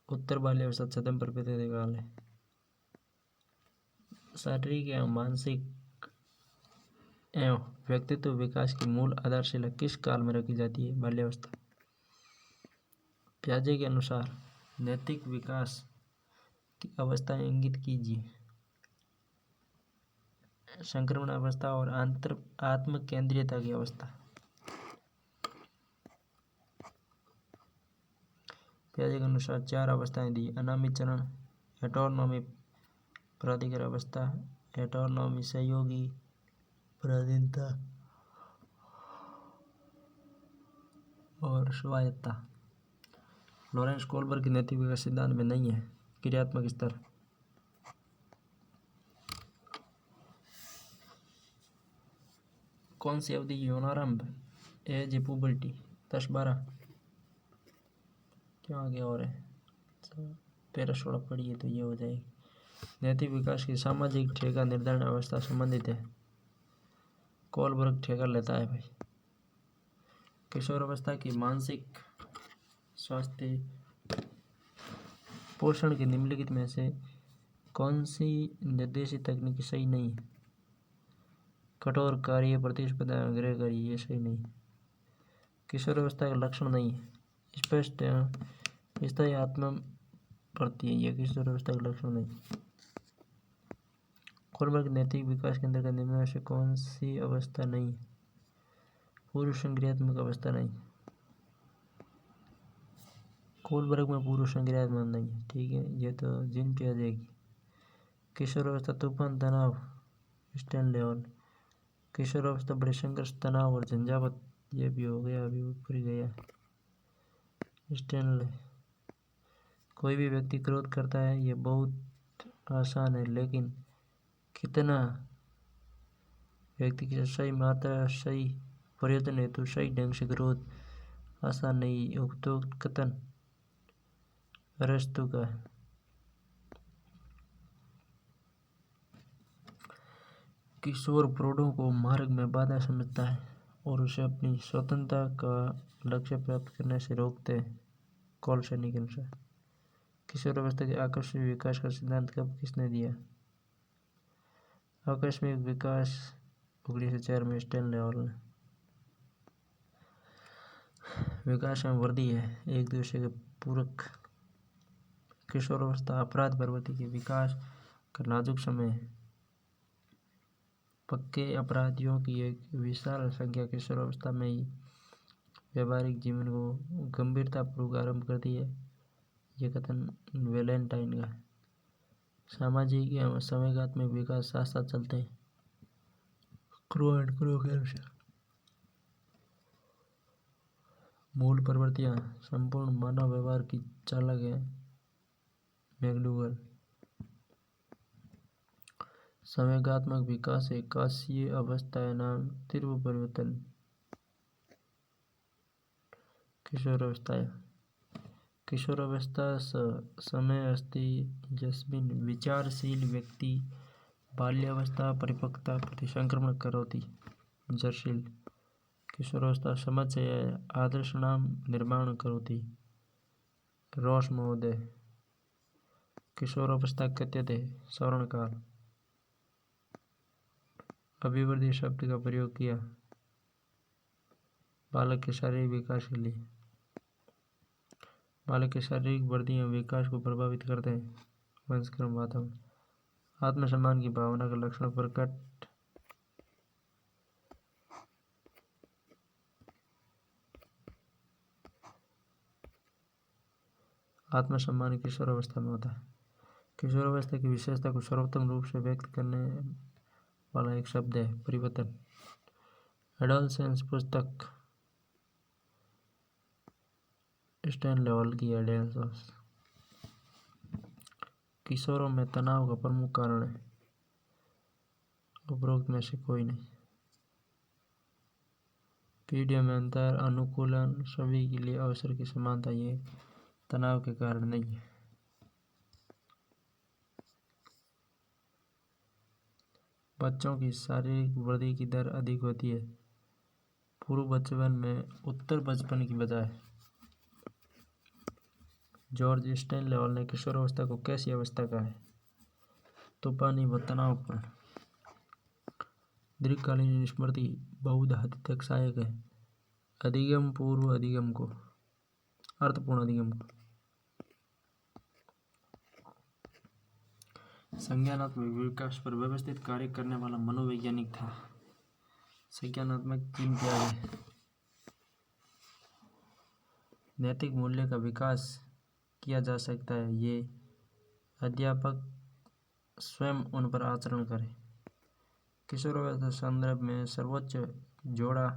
उत्तर बाल्यावस्था छद्म परिपक्वता का काल है। शारीरिक एवं मानसिक एवं व्यक्तित्व विकास की मूल आधारशिला किस काल में रखी जाती है? बाल्यावस्था। प्याजे के अनुसार नैतिक विकास की अवस्थाएं इंगित कीजिए। संक्रमण अवस्था और आत्म केंद्रीयता की अवस्था। प्याजे के अनुसार 4 अवस्थाएं दी, अनामी चरण, हेटेरोनॉमी प्राधिकार अवस्था, हेटेरोनॉमी सहयोगी पराधीनता और स्वायत्ता। लॉरेंस कोलबर्ग के नैतिक विकास सिद्धांत में नहीं है। क्रियात्मक स्तर, कौन सी अवधि यौनारंभ, एज ए पुबर्टी 10-12, क्या आगे और है? 13-16 पढ़िए तो ये हो जाएगी। नैतिक विकास की सामाजिक ठेका निर्धारण अवस्था संबंधित है। कोलबर्ग ठेका लेता है भाई। किशोरावस्था की मानसिक स्वास्थ्य पोषण के निम्नलिखित में से कौन सी निर्देशित तकनीक सही नहीं है? कठोर कार्य, प्रतिस्पर्धा, गृह कार्य, ये सही नहीं। किशोरावस्था का लक्षण नहीं है। स्पष्ट स्थायी आत्म प्रति, यह किशोरावस्था का लक्षण नहीं। कोलबर्ग नैतिक विकास के अंतर्गत निम्न में से कौन सी अवस्था नहीं है? पूर्व संक्रियात्मक अवस्था नहीं। कोलबर्ग में पूर्व संज्ञानात्मक नहीं है, ठीक है, ये तो जिन पे आ जाएगी। किशोरावस्था तूफान तनाव स्टैनले हॉल। किशोरावस्था बड़े संघर्ष तनाव और झंझावत, ये भी हो गया, अभी ऊपर ही गया स्टैनले। कोई भी व्यक्ति क्रोध करता है, ये बहुत आसान है, लेकिन कितना व्यक्ति की सही मात्रा, सही प्रयत्न हेतु सही ढंग से क्रोध आसान नहीं। उपरोक्त कथन अरस्तु का है। किशोर प्रौढ़ों को मार्ग में बाधा समझता है और उसे अपनी स्वतंत्रता का लक्ष्य प्राप्त करने से रोकते हैं। कॉलसैनी के अनुसार किशोरावस्था के आकस्मिक विकास का सिद्धांत कब किसने दिया? आकस्मिक विकास 1904 में स्टैनले हॉल ने। विकास में वृद्धि है एक दूसरे के पूरक। किशोरावस्था अपराध प्रवृत्ति के विकास का नाजुक समय है। पक्के अपराधियों की एक विशाल संख्या किशोरावस्था में ही व्यवहारिक जीवन को गंभीरतापूर्वक आरंभ करती है। ये कथन वैलेंटाइन का। सामाजिक एवं समयगात्मक विकास साथ साथ चलते हैं। क्रो एंड क्रो के अनुसार मूल प्रवृत्तियां संपूर्ण मानव व्यवहार की चालक है। मैकडूगल। संवेगात्मक विकास एक काशीय अवस्था है नाम तीव्र परिवर्तन। किशोरावस्था। किशोरावस्था समय अस्ति यस्मिन् विचारशील व्यक्ति बाल्यावस्था परिपक्वता प्रति संक्रमण करोति। जर्शील। किशोरावस्था समझ से आदर्शाणां निर्माण करोति। रॉस महोदय। किशोरावस्था कथ्यते स्वर्णकाल। अभिवृद्धि शब्द का प्रयोग किया बालक के शारीरिक विकास के लिए। बालक के शारीरिक वृद्धि एवं विकास को प्रभावित करते हैं वंशक्रम वातावरण। आत्मसम्मान की भावना का लक्षण प्रकट। आत्मसम्मान किशोरावस्था में होता है। किशोरावस्था की विशेषता को सर्वोत्तम रूप से व्यक्त करने वाला एक शब्द है परिवर्तन। एडोलसेंस पुस्तक स्टैनले हॉल की एडोलसेंस। किशोरों में तनाव का प्रमुख कारण है, उपरोक्त में से कोई नहीं। पीढ़ियों में अंतर, अनुकूलन, सभी के लिए अवसर की समानता, ये तनाव के कारण नहीं है। बच्चों की शारीरिक वृद्धि की दर अधिक होती है पूर्व बचपन में उत्तर बचपन की बजाय। जॉर्ज स्टैनले हॉल ने किशोरावस्था को कैसी अवस्था कहा है? तूफानी व तनावपूर्ण। दीर्घकालीन स्मृति बहुत हद तक सहायक है। अधिगम पूर्व अधिगम को, अर्थपूर्ण अधिगम को। संज्ञानात्मक विकास पर व्यवस्थित कार्य करने वाला मनोवैज्ञानिक था। संज्ञानात्मक तीन क्या है? नैतिक मूल्य का विकास किया जा सकता है, ये अध्यापक स्वयं उन पर आचरण करें। किशोरावस्था संदर्भ में सर्वोच्च जोड़ा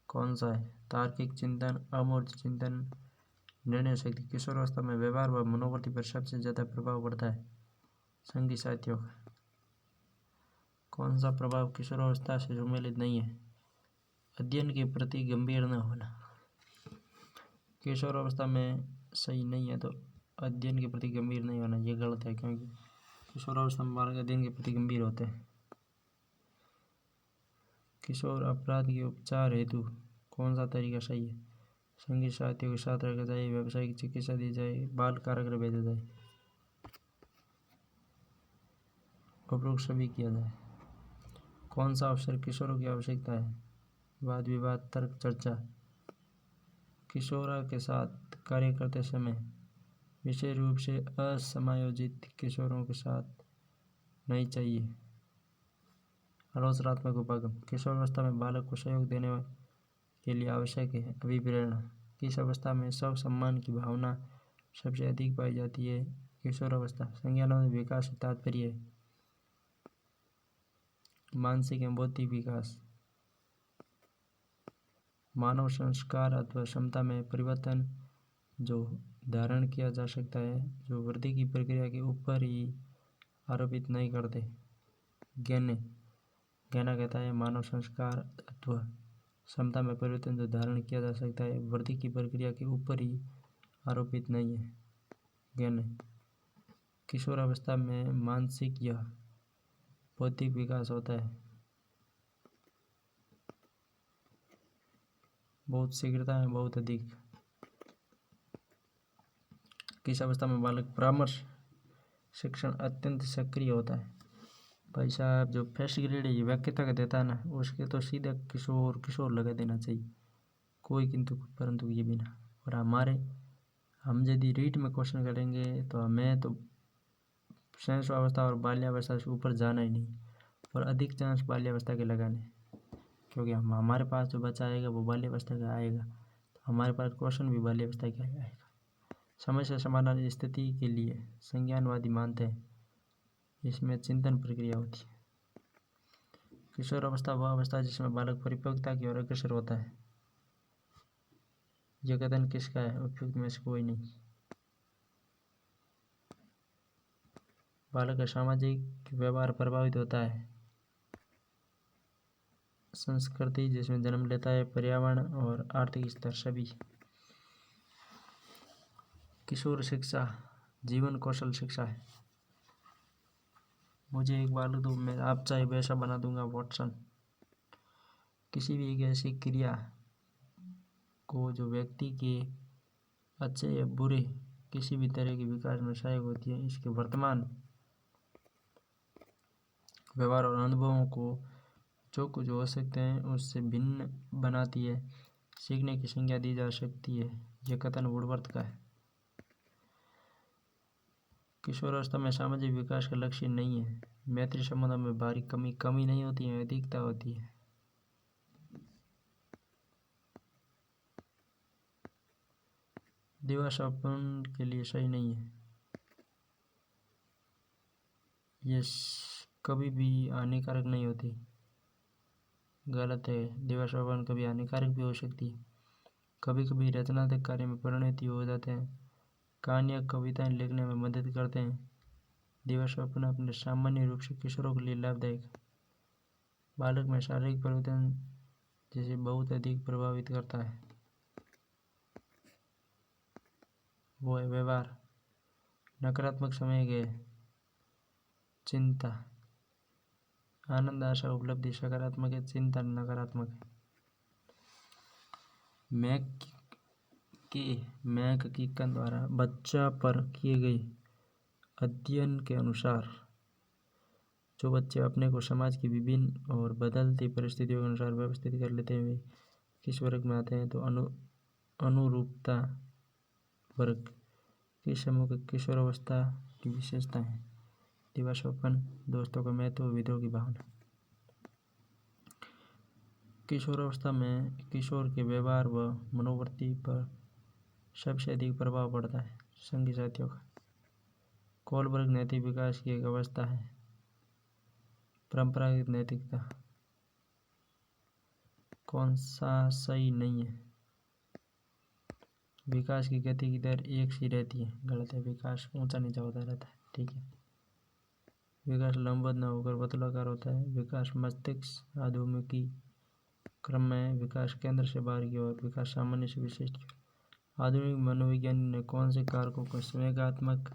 कौन सा है? तार्किक चिंतन, अमूर्त चिंतन, निर्णय शक्ति। किशोरावस्था में व्यवहार व मनोवृत्ति पर सबसे ज्यादा प्रभाव पड़ता है संघी साहित्यों का। कौन सा प्रभाव किशोरावस्था से सम्मिलित नहीं है? अध्ययन के प्रति गंभीर न होना। किशोरावस्था में सही नहीं है तो अध्ययन के प्रति गंभीर नहीं होना, ये गलत है, क्योंकि किशोरावस्था में बालक अध्ययन के प्रति गंभीर होते हैं। किशोर अपराध के उपचार हेतु कौन सा तरीका सही है? संगीत साथियों के साथ रखा जाए, व्यावसायिक चिकित्सा दी जाए, बाल कारागृह भेजा जाए, उपरोक्त सभी किया जाए। कौन सा अवसर किशोरों की आवश्यकता है? वाद विवाद, तर्क, चर्चा। किशोरों के साथ कार्य करते समय विशेष रूप से असमायोजित किशोरों के साथ नहीं चाहिए। आलोचनात्मक उपागम। किशोरावस्था में बालक को सहयोग देने के लिए आवश्यक है अभिप्रेरणा। किस अवस्था में स्व सम्मान की भावना सबसे अधिक पाई जाती है। किशोरावस्था संज्ञानात्मक विकास से तात्पर्य मानसिक एवं बौद्धिक विकास, मानव संस्कार अथवा क्षमता में परिवर्तन जो धारण किया जा सकता है, जो वृद्धि की प्रक्रिया के ऊपर ही आरोपित नहीं करते। ज्ञान कहता है मानव संस्कार अथवा क्षमता में परिवर्तन जो धारण किया जा सकता है, वृद्धि की प्रक्रिया के ऊपर ही आरोपित नहीं है। ज्ञान किशोरावस्था में मानसिक या बौद्धिक विकास होता है। बहुत शीघ्रता है, बहुत अधिक। किस अवस्था में बालक परामर्श शिक्षण अत्यंत सक्रिय होता है। भाई साहब जो फर्स्ट ग्रेड है ये व्यक्तित्व का देता है ना, उसके तो सीधा किशोर लगा देना चाहिए, कोई किंतु परंतु ये भी ना। और हम यदि रीट में क्वेश्चन करेंगे तो हमें तो शैशवावस्था और बाल्यावस्था से ऊपर जाना ही नहीं, और अधिक चांस बाल्यावस्था के लगाने, क्योंकि हमारे पास जो बच्चा आएगा वो बाल्यावस्था का आएगा, तो हमारे पास क्वेश्चन भी बाल्यावस्था का आएगा। समस्या समाधान स्थिति के लिए संज्ञानवादी मानते हैं इसमें चिंतन प्रक्रिया होती है। किशोर अवस्था वह अवस्था जिसमें बालक परिपक्वता की ओर अग्रसर होता है। यह कथन किसका है? उपयुक्त में से कोई नहीं। बालक का सामाजिक व्यवहार प्रभावित होता है संस्कृति जिसमें जन्म लेता है, पर्यावरण और आर्थिक स्तर सभी। किशोर शिक्षा जीवन कौशल शिक्षा है। मुझे एक बालक दो, मैं आप चाहे वैसा बना दूंगा वॉटसन। किसी भी एक ऐसी क्रिया को जो व्यक्ति के अच्छे या बुरे किसी भी तरह के विकास में सहायक होती है, इसके वर्तमान व्यवहार और अनुभवों को जो कुछ हो सकते हैं उससे भिन्न बनाती है, सीखने की संज्ञा दी जा सकती है। यह कथन वुडवर्थ का है। किशोरावस्था में सामाजिक विकास का लक्ष्य नहीं है। मैत्री संबंधों में भारी कमी नहीं होती है, अधिकता होती है। दिवास्वप्न के लिए सही नहीं है। ये कभी भी हानिकारक नहीं होती, गलत है। दिवास्वप्न कभी हानिकारक भी हो सकती है। कभी कभी रचनात्मक कार्य में परिणति हो जाते हैं। कहानियाँ कविताएं लिखने में मदद करते हैं। दिवास्वप्न अपने सामान्य रूप से किशोरों के लिए लाभदायक है। बालक में शारीरिक परिवर्तन जिसे बहुत अधिक प्रभावित करता है वो है व्यवहार, नकारात्मक समय के चिंता, आनंद, आशा, उपलब्धि सकारात्मक है, चिंता नकारात्मक है। मैक कीकन द्वारा बच्चा पर किए गए अध्ययन के अनुसार जो बच्चे अपने को समाज की विभिन्न और बदलती परिस्थितियों के अनुसार व्यवस्थित कर लेते हैं वे किस वर्ग में आते हैं? तो अनुरूपता वर्ग। किस समूह की किशोरावस्था की विशेषता है? दिवास्वप्न, दोस्तों का महत्व, विधों की भावना। किशोरावस्था में किशोर के व्यवहार व मनोवृत्ति पर सबसे अधिक प्रभाव पड़ता है संगी साथियों का। कोलबर्ग नैतिक विकास की एक अवस्था है। परंपरागत नैतिकता कौन सा सही नहीं है? विकास की गति की दर एक सी रहती है, गलत है। विकास ऊंचा नीचा होता रहता है, ठीक है। विकास लंबवत न होकर वर्तुलाकार होता है। विकास मस्तिष्क अधोमुखी क्रम में, विकास केंद्र से बाहर की ओर, विकास सामान्य से विशिष्ट की ओर। आधुनिक मनोविज्ञानी ने कौन से कारकों को संवेगात्मक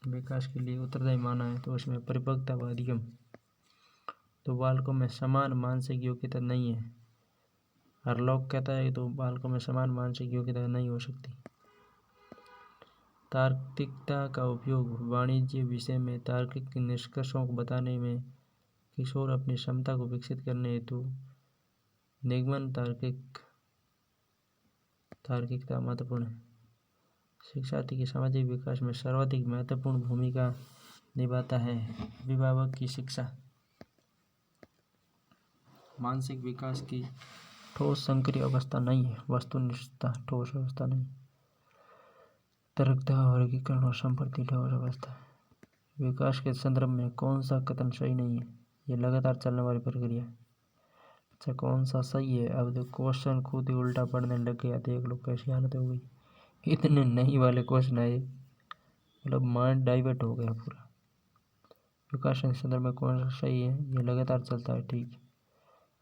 विकास के लिए उत्तरदायी माना है? तो उसमें परिपक्वता व अधिगम। तो बालकों में समान मानसिक योग्यता नहीं है। हरलॉक कहता है तो बालकों में समान मानसिक योग्यता नहीं हो सकती। तार्किकता का उपयोग वाणिज्य विषय में तार्किक निष्कर्षों को बताने में किशोर अपनी क्षमता को विकसित करने हेतु निगमन तार्किकता महत्वपूर्ण है। शिक्षार्थी के सामाजिक विकास में सर्वाधिक महत्वपूर्ण भूमिका निभाता है अभिभावक की शिक्षा। मानसिक विकास की ठोस संक्रिय अवस्था नहीं है। वस्तुनिष्ठता ठोस अवस्था नहीं। तर्कता वर्गीकरण और संपत्ति ठोस अवस्था है। विकास के संदर्भ में कौन सा कथन सही नहीं है? ये लगातार चलने वाली प्रक्रिया है। अच्छा, कौन सा सही है? अब तो क्वेश्चन खुद ही उल्टा पढ़ने लग गया, देख लो कैसी हालत हो गई। इतने नहीं वाले क्वेश्चन आए, मतलब माइंड डाइवर्ट हो गया पूरा। विकास के संदर्भ में कौन सा सही है? ये लगातार चलता है, ठीक।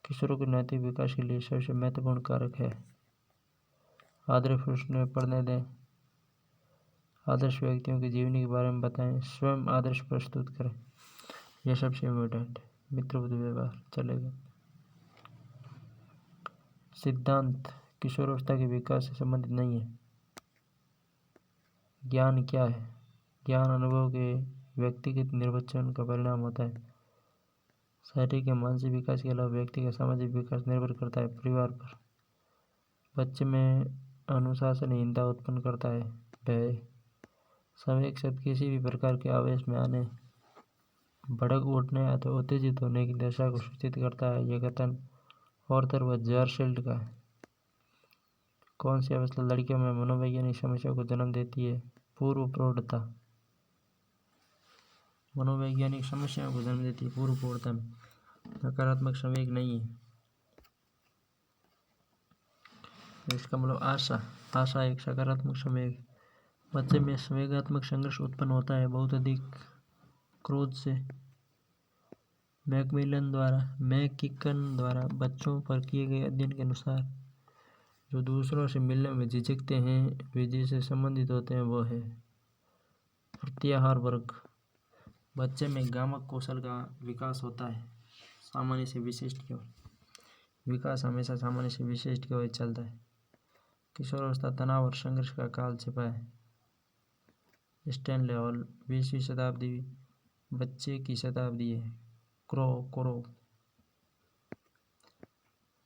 किशोरों के नैतिक विकास के लिए सबसे महत्वपूर्ण कारक है। आदर्श प्रश्न पढ़ने दें। आदर्श व्यक्तियों की जीवनी के बारे में बताएं। स्वयं आदर्श प्रस्तुत करें। यह सबसे इम्पोर्टेंट है। मित्रवत व्यवहार चलेगा। सिद्धांत किशोरावस्था के विकास से संबंधित नहीं है। ज्ञान क्या है? ज्ञान अनुभव के व्यक्तिगत निर्वचन का परिणाम होता है। शारीरिक या मानसिक विकास के अलावा व्यक्ति का सामाजिक विकास निर्भर करता है परिवार पर। बच्चे में अनुशासनहीनता उत्पन्न करता है। भय समय के साथ किसी भी प्रकार के आवेश में आने, भड़क उठने अथवा उत्तेजित होने की दशा को सूचित करता है। यह कथन ऑर्थर व जर्शेल्ड का है। कौन सी अवस्था लड़कियों में मनोवैज्ञानिक समस्याओं को जन्म देती है? पूर्व प्रौढ़ता मनोवैज्ञानिक समस्याओं को जन्म देती है पूर्व प्रौढ़ता में। नकारात्मक संवेग नहीं है। इसका मतलब आशा एक सकारात्मक संवेग। बच्चे में संवेगात्मक संघर्ष उत्पन्न होता है बहुत अधिक क्रोध से। मैककिकन द्वारा बच्चों पर किए गए अध्ययन के अनुसार जो दूसरों से मिलने में झिझकते हैं वे जिससे संबंधित होते हैं वो है प्रत्याहार वर्ग। बच्चे में गामक कौशल का विकास होता है सामान्य से विशिष्ट की ओर। विकास हमेशा सामान्य से विशिष्ट की ओर चलता है। किशोरावस्था तनाव और संघर्ष का काल छिपा है। स्टैनले हॉल 20वीं शताब्दी बच्चे की शताब्दी है। क्रो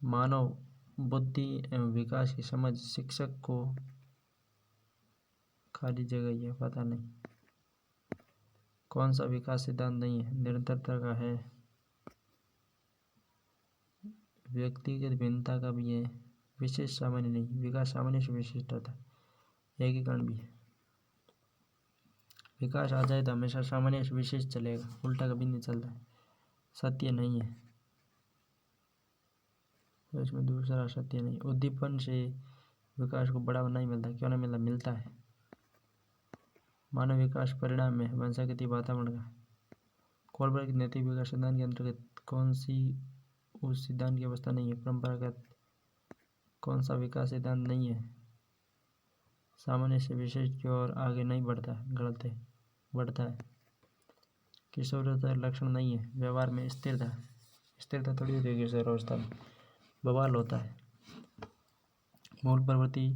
मानव बुद्धि एवं विकास की समझ शिक्षक को खाली जगह है, पता नहीं। कौन सा विकास सिद्धांत नहीं है? निरंतरता का है। व्यक्तिगत भिन्नता का भी है। विशेष सामान्य नहीं। विकास सामान्य से विशिष्ट होता है। एकीकरण भी है। विकास आ जाए तो हमेशा सामान्य से विशेष चलेगा, उल्टा कभी नहीं चलता है। सत्य नहीं है तो इसमें दूसरा सत्य नहीं। उद्दीपन से विकास को बढ़ावा नहीं मिलता। क्यों नहीं मिलता? मिलता है। मानव विकास परिणाम है वंशागति वातावरण का। कोलबर्ग नैतिक विकास सिद्धांत के अंतर्गत कौन सी उस सिद्धांत की अवस्था नहीं है? परंपरागत। कौन सा विकास सिद्धांत नहीं है? सामान्य से विशेष की ओर आगे नहीं बढ़ता है, गलत है, बढ़ता है। किशोरावस्था लक्षण नहीं है। व्यवहार में स्थिरता थोड़ी होती है किशोरावस्था में, बवाल होता है। मूल प्रवृत्ति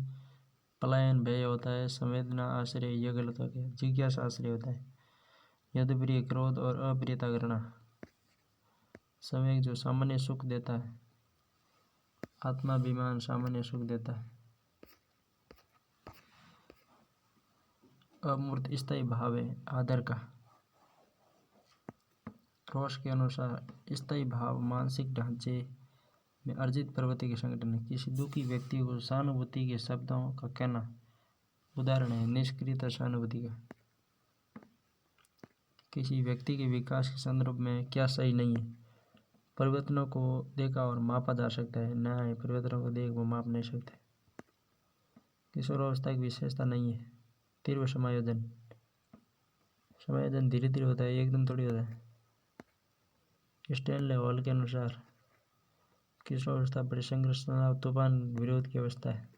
पलायन भय होता है। संवेदना आश्रय, यह गलत हो गया। जिज्ञासा आश्रय होता है। यद्प्रिय क्रोध और अप्रियता घृणा। संवेग जो सामान्य सुख देता है। आत्माभिमान सामान्य सुख देता है। अमूर्त स्थायी भाव है आदर का। रोश के अनुसार स्थायी भाव मानसिक ढांचे में अर्जित प्रवृत्ति के संगठन है। किसी दुखी व्यक्ति को सहानुभूति के शब्दों का कहना उदाहरण है निष्क्रियता सहानुभूति का। किसी व्यक्ति के विकास के संदर्भ में क्या सही नहीं है? परिवर्तनों को देखा और मापा जा सकता है। न परिवर्तनों को देख वो माप नहीं सकते। किशोरावस्था की विशेषता नहीं है। तीव्र समायोजन धीरे धीरे होता है, एकदम थोड़ी होता है। स्टैनले हॉल के अनुसार किशोरावस्था बड़े संघर्ष, तनाव, तूफान, विरोध की अवस्था है।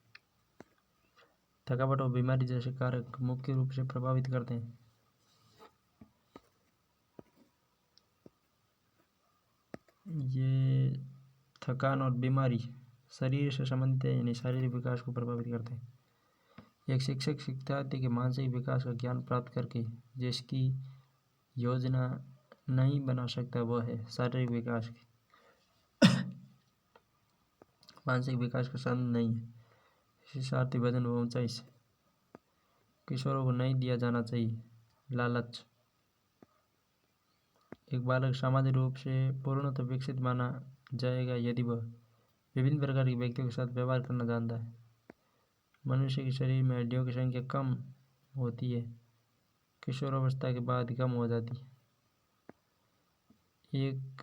थकावट और बीमारी जैसे कारक मुख्य रूप से प्रभावित करते हैं। ये थकान और बीमारी शरीर से संबंधित है, यानी शारीरिक विकास को प्रभावित करते हैं। एक शिक्षक शिक्षार्थी के मानसिक विकास का ज्ञान प्राप्त करके जिसकी योजना नहीं बना सकता वह है शारीरिक विकास की। मानसिक विकास का साधन नहीं है। शिक्षार्थी वजन व ऊंचाई से। किशोरों को नहीं दिया जाना चाहिए लालच। एक बालक सामाजिक रूप से पूर्णतः विकसित माना जाएगा यदि वह विभिन्न प्रकार के व्यक्तियों के साथ व्यवहार करना जानता है। मनुष्य के शरीर में हड्डियों की संख्या कम होती है, किशोरावस्था के बाद कम हो जाती है। एक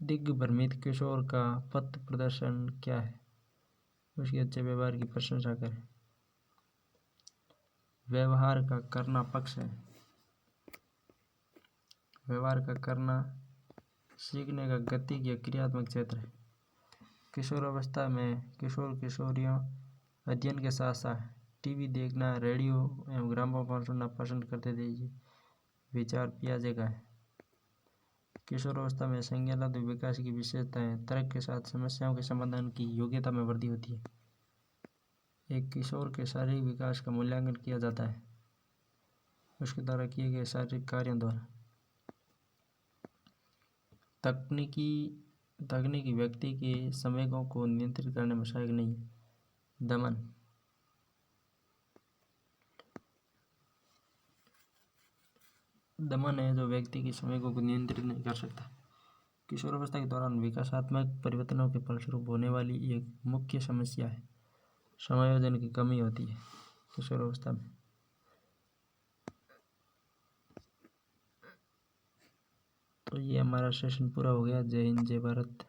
दिग्भ्रमित किशोर का पथ प्रदर्शन क्या है? उसके अच्छे व्यवहार की प्रशंसा करें। व्यवहार का करना पक्ष है। व्यवहार का करना सीखने का गति या क्रियात्मक क्षेत्र है। किशोरावस्था में किशोर किशोरियों अध्ययन के साथ साथ टीवी देखना, रेडियो एवं ग्रामोफोन सुनना पसंद करते थे। ये विचार पियाजे का है। किशोरावस्था में संज्ञानात्मक विकास की विशेषताएं तर्क के साथ समस्याओं के समाधान की योग्यता में वृद्धि होती है। एक किशोर के शारीरिक विकास का मूल्यांकन किया जाता है उसके द्वारा किए गए शारीरिक कार्यों द्वारा। तकनीकी व्यक्ति के संवेगों को नियंत्रित करने में सहायक नहीं है। दमन है जो व्यक्ति के संवेगों को नियंत्रित नहीं कर सकता। किशोरावस्था के दौरान विकासात्मक परिवर्तनों के फलस्वरूप होने वाली एक मुख्य समस्या है समायोजन की कमी होती है किशोरावस्था में। तो ये हमारा सेशन पूरा हो गया। जय हिंद, जय भारत।